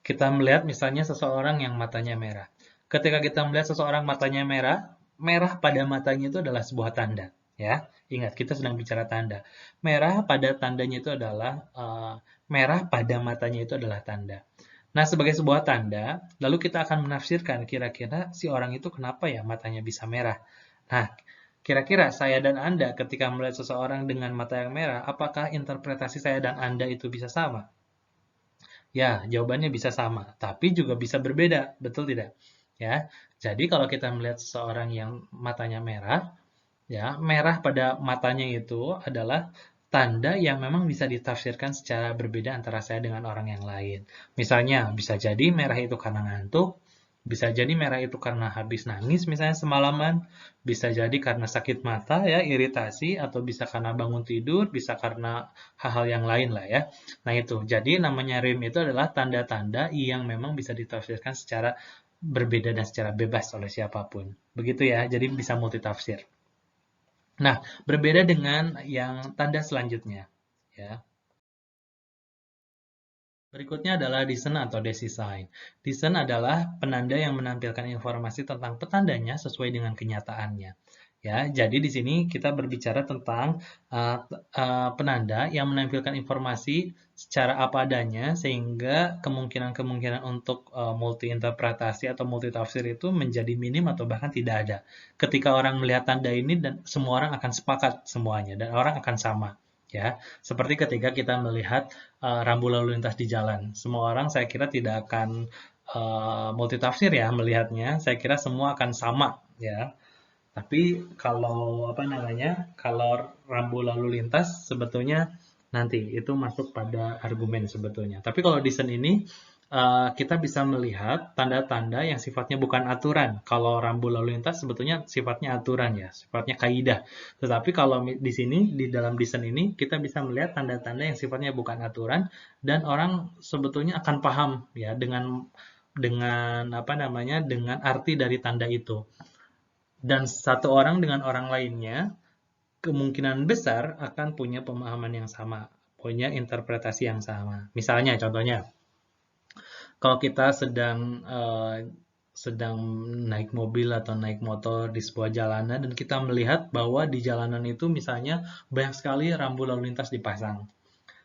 kita melihat misalnya seseorang yang matanya merah. Ketika kita melihat seseorang matanya merah, merah pada matanya itu adalah sebuah tanda. Ya, ingat kita sedang bicara tanda. Merah pada tandanya itu adalah merah pada matanya itu adalah tanda. Nah, sebagai sebuah tanda, lalu kita akan menafsirkan kira-kira si orang itu kenapa ya matanya bisa merah. Nah, kira-kira saya dan Anda ketika melihat seseorang dengan mata yang merah, apakah interpretasi saya dan Anda itu bisa sama? Ya, jawabannya bisa sama, tapi juga bisa berbeda, betul tidak? Ya, jadi kalau kita melihat seseorang yang matanya merah, ya, merah pada matanya itu adalah tanda yang memang bisa ditafsirkan secara berbeda antara saya dengan orang yang lain. Misalnya, bisa jadi merah itu karena ngantuk, bisa jadi merah itu karena habis nangis misalnya semalaman, bisa jadi karena sakit mata ya, iritasi, atau bisa karena bangun tidur, bisa karena hal-hal yang lain lah ya. Nah itu, jadi namanya rim itu adalah tanda-tanda yang memang bisa ditafsirkan secara berbeda dan secara bebas oleh siapapun. Begitu ya, jadi bisa multitafsir. Nah, berbeda dengan yang tanda selanjutnya. Ya. Berikutnya adalah design atau design. Design adalah penanda yang menampilkan informasi tentang petandanya sesuai dengan kenyataannya. Ya, jadi di sini kita berbicara tentang penanda yang menampilkan informasi secara apa adanya sehingga kemungkinan-kemungkinan untuk multi interpretasi atau multi tafsir itu menjadi minim atau bahkan tidak ada. Ketika orang melihat tanda ini dan semua orang akan sepakat semuanya dan orang akan sama. Ya, seperti ketika kita melihat rambu lalu lintas di jalan. Semua orang saya kira tidak akan multitafsir ya melihatnya. Saya kira semua akan sama ya. Tapi kalau kalau rambu lalu lintas sebetulnya nanti itu masuk pada argumen sebetulnya. Tapi kalau desain ini kita bisa melihat tanda-tanda yang sifatnya bukan aturan. Kalau rambu lalu lintas sebetulnya sifatnya aturan ya, sifatnya kaidah. Tetapi kalau di sini di dalam desain ini kita bisa melihat tanda-tanda yang sifatnya bukan aturan dan orang sebetulnya akan paham ya dengan arti dari tanda itu. Dan satu orang dengan orang lainnya kemungkinan besar akan punya pemahaman yang sama, punya interpretasi yang sama. Misalnya contohnya kalau kita sedang sedang naik mobil atau naik motor di sebuah jalanan dan kita melihat bahwa di jalanan itu misalnya banyak sekali rambu lalu lintas dipasang.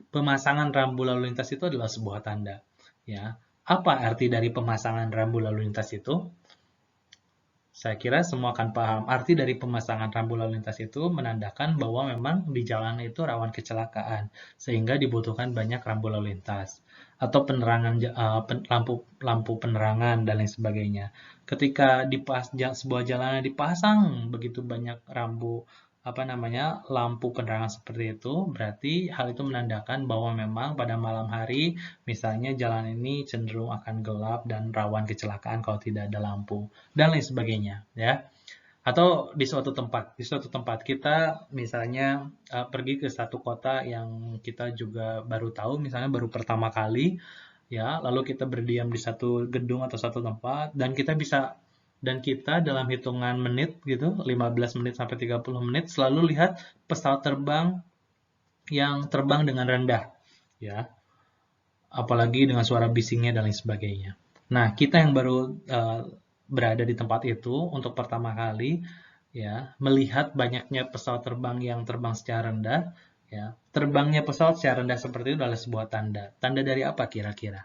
Pemasangan rambu lalu lintas itu adalah sebuah tanda. Ya, apa arti dari pemasangan rambu lalu lintas itu? Saya kira semua akan paham. Arti dari pemasangan rambu lalu lintas itu menandakan bahwa memang di jalan itu rawan kecelakaan, sehingga dibutuhkan banyak rambu lalu lintas atau penerangan lampu penerangan dan lain sebagainya. Ketika sebuah jalanan dipasang begitu banyak lampu penerangan seperti itu, berarti hal itu menandakan bahwa memang pada malam hari misalnya jalan ini cenderung akan gelap dan rawan kecelakaan kalau tidak ada lampu dan lain sebagainya, ya. Atau di suatu tempat kita misalnya pergi ke satu kota yang kita juga baru tahu, misalnya baru pertama kali, ya, lalu kita berdiam di satu gedung atau satu tempat dan kita dalam hitungan menit gitu, 15 menit sampai 30 menit selalu lihat pesawat terbang yang terbang dengan rendah, ya. Apalagi dengan suara bisingnya dan lain sebagainya. Nah, kita yang baru berada di tempat itu untuk pertama kali, ya, melihat banyaknya pesawat terbang yang terbang secara rendah, ya. Terbangnya pesawat secara rendah seperti itu adalah sebuah tanda. Tanda dari apa kira-kira?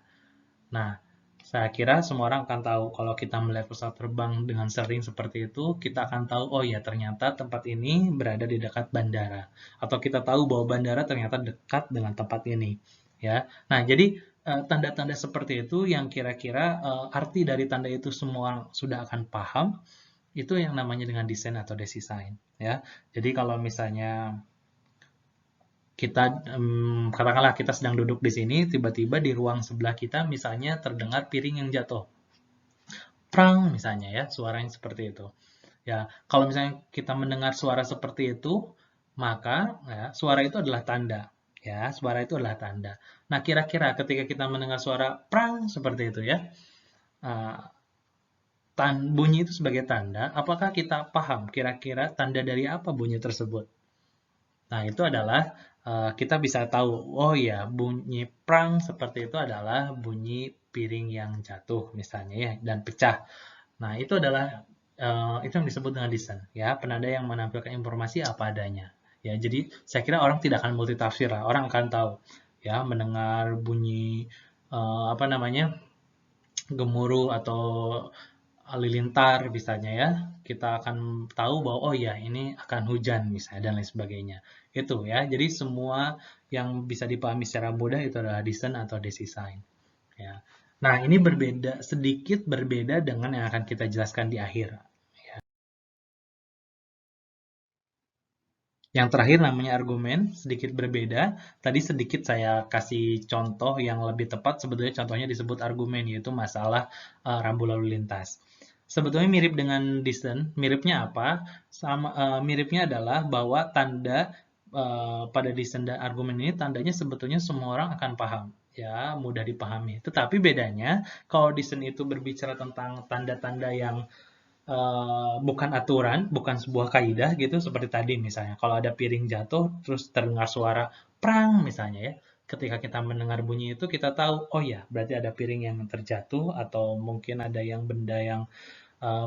Nah, saya kira semua orang akan tahu kalau kita melihat pesawat terbang dengan sering seperti itu, kita akan tahu, oh ya ternyata tempat ini berada di dekat bandara. Atau kita tahu bahwa bandara ternyata dekat dengan tempat ini. Ya, nah jadi tanda-tanda seperti itu yang kira-kira arti dari tanda itu semua orang sudah akan paham, itu yang namanya dengan desain atau design. Ya, jadi kalau misalnya kita katakanlah kita sedang duduk di sini, tiba-tiba di ruang sebelah kita misalnya terdengar piring yang jatuh. Prang misalnya ya, suaranya seperti itu. Ya, kalau misalnya kita mendengar suara seperti itu, maka ya, suara itu adalah tanda. Ya, suara itu adalah tanda. Nah, kira-kira ketika kita mendengar suara prang seperti itu ya, bunyi itu sebagai tanda, apakah kita paham kira-kira tanda dari apa bunyi tersebut? Nah, itu adalah kita bisa tahu, oh ya, bunyi prang seperti itu adalah bunyi piring yang jatuh misalnya ya dan pecah. Nah, itu adalah itu yang disebut dengan desain, ya, penanda yang menampilkan informasi apa adanya. Ya, jadi saya kira orang tidak akan multitafsir lah, orang akan tahu ya mendengar bunyi gemuruh atau halilintar misalnya ya, kita akan tahu bahwa oh ya ini akan hujan misalnya dan lain sebagainya. Itu ya. Jadi semua yang bisa dipahami secara mudah itu adalah desain atau design. Ya. Nah, ini sedikit berbeda dengan yang akan kita jelaskan di akhir. Yang terakhir namanya argumen, sedikit berbeda. Tadi sedikit saya kasih contoh yang lebih tepat, sebetulnya contohnya disebut argumen, yaitu masalah rambu lalu lintas. Sebetulnya mirip dengan desain, miripnya apa? Miripnya adalah bahwa tanda pada desain dan argumen ini, tandanya sebetulnya semua orang akan paham. Ya, mudah dipahami. Tetapi bedanya, kalau desain itu berbicara tentang tanda-tanda yang bukan aturan, bukan sebuah kaidah gitu seperti tadi misalnya. Kalau ada piring jatuh terus terdengar suara prang misalnya ya. Ketika kita mendengar bunyi itu kita tahu oh ya, berarti ada piring yang terjatuh atau mungkin ada yang benda yang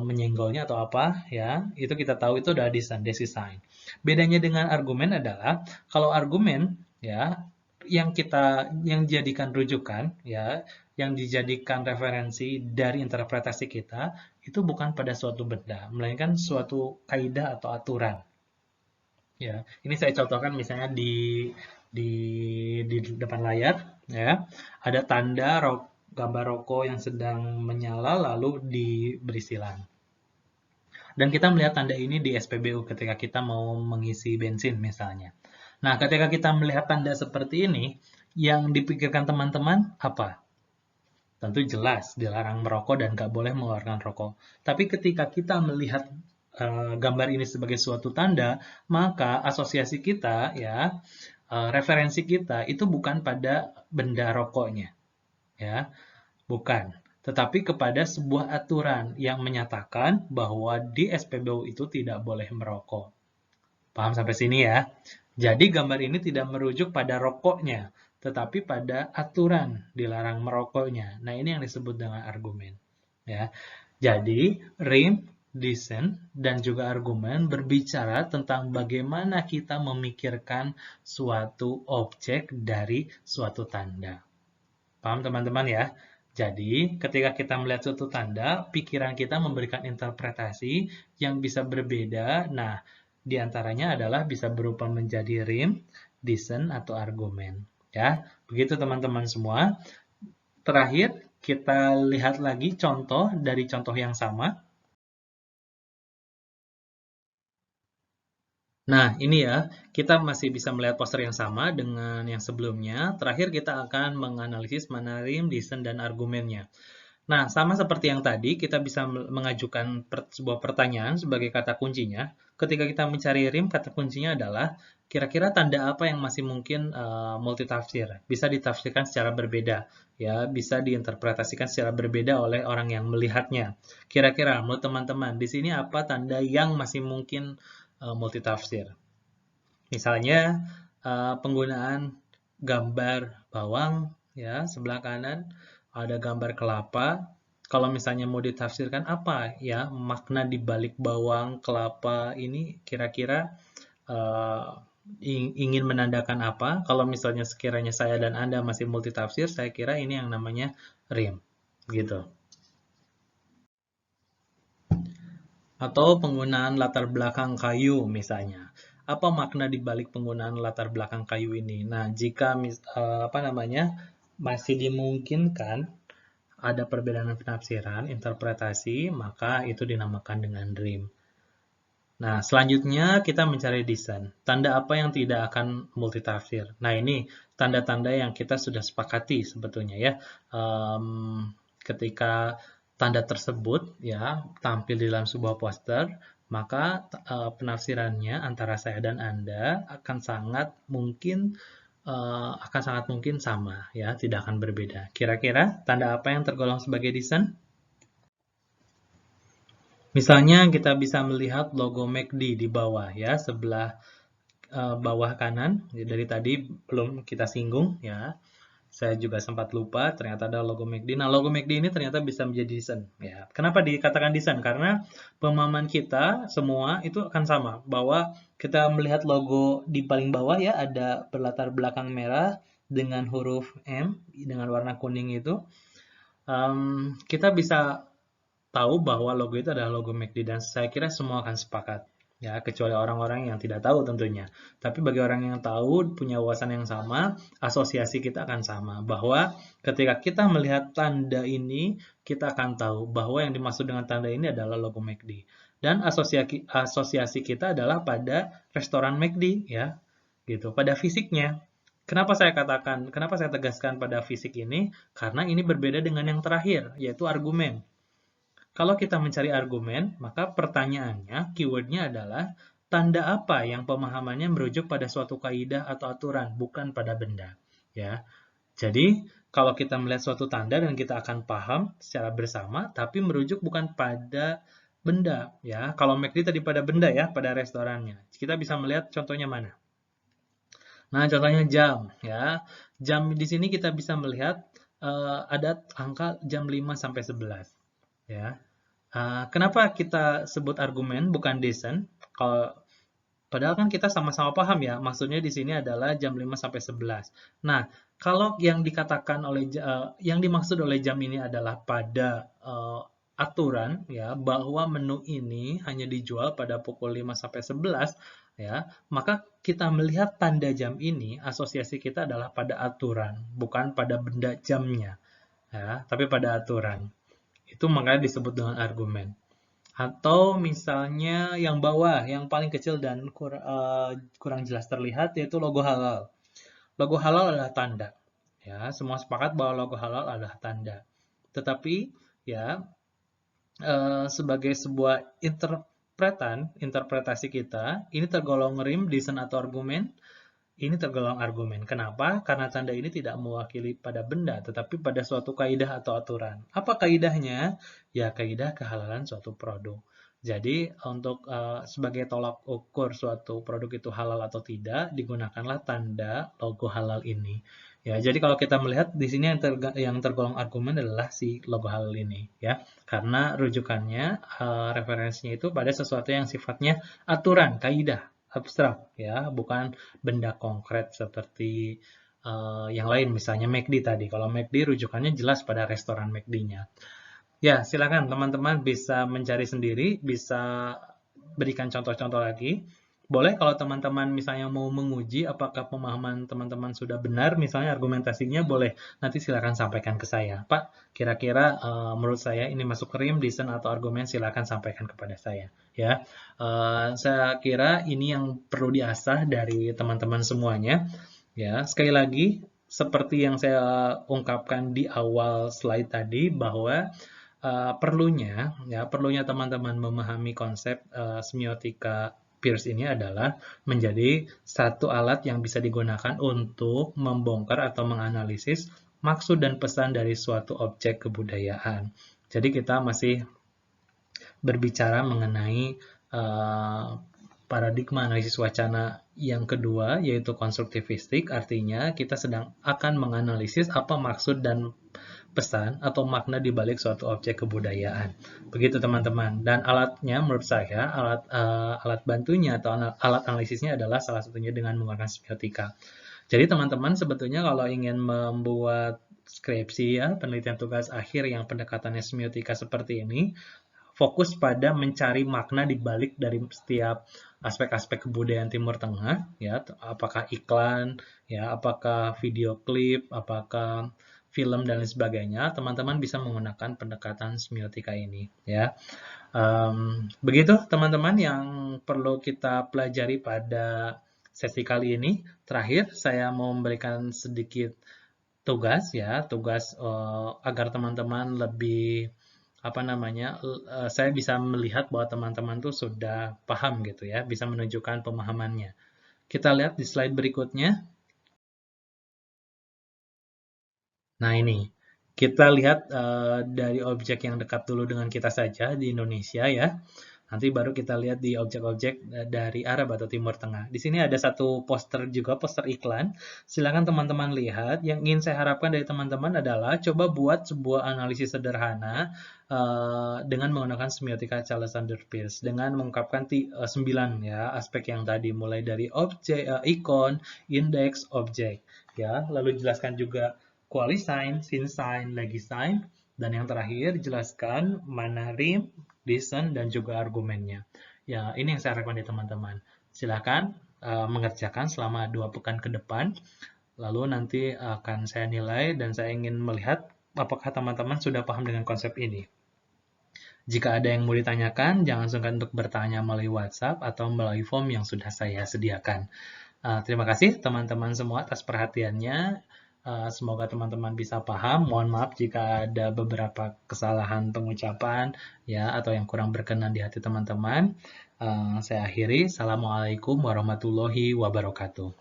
menyenggolnya atau apa ya. Itu kita tahu itu udah design. Bedanya dengan argumen adalah kalau argumen ya yang dijadikan rujukan ya, yang dijadikan referensi dari interpretasi kita itu bukan pada suatu benda, melainkan suatu kaidah atau aturan. Ya, ini saya contohkan misalnya di di depan layar ya, ada tanda gambar rokok yang sedang menyala lalu diberi silang. Dan kita melihat tanda ini di SPBU ketika kita mau mengisi bensin misalnya. Nah, ketika kita melihat tanda seperti ini, yang dipikirkan teman-teman apa? Tentu jelas dilarang merokok dan nggak boleh mengeluarkan rokok. Tapi ketika kita melihat gambar ini sebagai suatu tanda, maka asosiasi kita ya referensi kita itu bukan pada benda rokoknya, ya, bukan. Tetapi kepada sebuah aturan yang menyatakan bahwa di SPBU itu tidak boleh merokok. Paham sampai sini ya? Jadi gambar ini tidak merujuk pada rokoknya, tetapi pada aturan dilarang merokoknya. Nah, ini yang disebut dengan argumen. Ya. Jadi, rim, design, dan juga argumen berbicara tentang bagaimana kita memikirkan suatu objek dari suatu tanda. Paham teman-teman ya? Jadi, ketika kita melihat suatu tanda, pikiran kita memberikan interpretasi yang bisa berbeda. Nah, di antaranya adalah bisa berupa menjadi rim, design, atau argumen. Ya, begitu teman-teman semua. Terakhir, kita lihat lagi contoh dari contoh yang sama. Nah, ini ya, kita masih bisa melihat poster yang sama dengan yang sebelumnya. Terakhir, kita akan menganalisis mana rim, design, dan argumennya. Nah, sama seperti yang tadi, kita bisa mengajukan sebuah pertanyaan sebagai kata kuncinya. Ketika kita mencari rim, kata kuncinya adalah kira-kira tanda apa yang masih mungkin multitafsir, bisa ditafsirkan secara berbeda, ya, bisa diinterpretasikan secara berbeda oleh orang yang melihatnya. Kira-kira menurut teman-teman, di sini apa tanda yang masih mungkin multitafsir? Misalnya penggunaan gambar bawang, ya, sebelah kanan ada gambar kelapa. Kalau misalnya mau ditafsirkan apa ya makna di balik bawang kelapa ini kira-kira eh, ingin menandakan apa? Kalau misalnya sekiranya saya dan Anda masih multitafsir, saya kira ini yang namanya rim, gitu. Atau penggunaan latar belakang kayu misalnya. Apa makna di balik penggunaan latar belakang kayu ini? Nah, jika apa namanya masih dimungkinkan ada perbedaan penafsiran, interpretasi, maka itu dinamakan dengan dream. Nah, selanjutnya kita mencari desain. Tanda apa yang tidak akan multitafsir? Nah, ini tanda-tanda yang kita sudah sepakati sebetulnya ya. Ketika tanda tersebut ya tampil di dalam sebuah poster, maka penafsirannya antara saya dan Anda akan sangat mungkin sama ya, tidak akan berbeda. Kira-kira tanda apa yang tergolong sebagai desain? Misalnya kita bisa melihat logo McD di bawah ya, sebelah bawah kanan. Dari tadi belum kita singgung ya. Saya juga sempat lupa, ternyata ada logo McD. Nah, logo McD ini ternyata bisa menjadi desain. Ya. Kenapa dikatakan desain? Karena pemahaman kita semua itu akan sama. Bahwa kita melihat logo di paling bawah ya, ada berlatar belakang merah dengan huruf M, dengan warna kuning itu. Kita bisa tahu bahwa logo itu adalah logo McD dan saya kira semua akan sepakat ya kecuali orang-orang yang tidak tahu tentunya. Tapi bagi orang yang tahu punya wawasan yang sama, asosiasi kita akan sama bahwa ketika kita melihat tanda ini kita akan tahu bahwa yang dimaksud dengan tanda ini adalah logo McD. Dan asosiasi kita adalah pada restoran McD ya. Gitu, pada fisiknya. Kenapa saya tegaskan pada fisik ini? Karena ini berbeda dengan yang terakhir, yaitu argumen. Kalau kita mencari argumen, maka pertanyaannya, keywordnya adalah tanda apa yang pemahamannya merujuk pada suatu kaidah atau aturan, bukan pada benda. Ya, jadi kalau kita melihat suatu tanda dan kita akan paham secara bersama, tapi merujuk bukan pada benda. Ya, kalau McD tadi pada benda ya, pada restorannya. Kita bisa melihat contohnya mana? Nah, contohnya jam. Ya, jam di sini kita bisa melihat ada angka jam 5 sampai 11. Ya, kenapa kita sebut argumen bukan desain? Padahal kan kita sama-sama paham ya, maksudnya di sini adalah jam 5 sampai 11. Nah, kalau yang yang dimaksud oleh jam ini adalah pada aturan ya bahwa menu ini hanya dijual pada pukul 5 sampai 11 ya, maka kita melihat tanda jam ini asosiasi kita adalah pada aturan, bukan pada benda jamnya ya, tapi pada aturan. Itu makanya disebut dengan argumen. Atau misalnya yang bawah, yang paling kecil dan kurang jelas terlihat, yaitu logo halal. Logo halal adalah tanda. Ya, semua sepakat bahwa logo halal adalah tanda. Tetapi, ya, sebagai sebuah interpretasi kita, ini tergolong rim, desain atau argumen, ini tergolong argumen. Kenapa? Karena tanda ini tidak mewakili pada benda, tetapi pada suatu kaidah atau aturan. Apa kaidahnya? Ya, kaidah kehalalan suatu produk. Jadi, untuk sebagai tolak ukur suatu produk itu halal atau tidak, digunakanlah tanda logo halal ini. Ya, jadi kalau kita melihat di sini yang tergolong argumen adalah si logo halal ini, ya, karena rujukannya referensinya itu pada sesuatu yang sifatnya aturan, kaidah, abstrak, ya, bukan benda konkret seperti yang lain, misalnya McD tadi. Kalau McD rujukannya jelas pada restoran McD-nya. Ya, silakan teman-teman bisa mencari sendiri, bisa berikan contoh-contoh lagi. Boleh kalau teman-teman misalnya mau menguji apakah pemahaman teman-teman sudah benar, misalnya argumentasinya boleh nanti silakan sampaikan ke saya. Pak, kira-kira menurut saya ini masuk rim, reason, atau argumen, silakan sampaikan kepada saya. Ya, saya kira ini yang perlu diasah dari teman-teman semuanya. Ya, sekali lagi, seperti yang saya ungkapkan di awal slide tadi, bahwa perlunya teman-teman memahami konsep semiotika Peirce ini adalah menjadi satu alat yang bisa digunakan untuk membongkar atau menganalisis maksud dan pesan dari suatu objek kebudayaan. Jadi kita masih berbicara mengenai paradigma analisis wacana yang kedua, yaitu konstruktivistik, artinya kita sedang akan menganalisis apa maksud dan pesan atau makna di balik suatu objek kebudayaan. Begitu teman-teman. Dan alatnya menurut saya, alat bantunya atau alat analisisnya adalah salah satunya dengan menggunakan semiotika. Jadi teman-teman sebetulnya kalau ingin membuat skripsi ya, penelitian tugas akhir yang pendekatannya semiotika seperti ini, fokus pada mencari makna di balik dari setiap aspek-aspek kebudayaan Timur Tengah, ya, apakah iklan, ya, apakah video klip, apakah film dan lain sebagainya, teman-teman bisa menggunakan pendekatan semiotika ini, ya. Begitu teman-teman yang perlu kita pelajari pada sesi kali ini. Terakhir, saya mau memberikan sedikit tugas ya, tugas agar teman-teman lebih apa namanya, saya bisa melihat bahwa teman-teman tuh sudah paham gitu ya, bisa menunjukkan pemahamannya. Kita lihat di slide berikutnya. Nah ini, kita lihat dari objek yang dekat dulu dengan kita saja di Indonesia ya. Nanti baru kita lihat di objek-objek dari Arab atau Timur Tengah. Di sini ada satu poster juga, poster iklan. Silakan teman-teman lihat. Yang ingin saya harapkan dari teman-teman adalah coba buat sebuah analisis sederhana dengan menggunakan semiotika Alexander Peirce dengan mengungkapkan 9 ya aspek yang tadi, mulai dari objek, ikon, indeks, objek. Ya, lalu jelaskan juga quali sign, sin sign, legi sign, dan yang terakhir jelaskan mana rim, reason, dan juga argumennya. Ya, ini yang saya harapkan dari teman-teman. Silakan mengerjakan selama 2 pekan ke depan. Lalu nanti akan saya nilai dan saya ingin melihat apakah teman-teman sudah paham dengan konsep ini. Jika ada yang mau ditanyakan, jangan sungkan untuk bertanya melalui WhatsApp atau melalui form yang sudah saya sediakan. Terima kasih teman-teman semua atas perhatiannya. Semoga teman-teman bisa paham. Mohon maaf jika ada beberapa kesalahan pengucapan ya atau yang kurang berkenan di hati teman-teman. Saya akhiri. Assalamualaikum warahmatullahi wabarakatuh.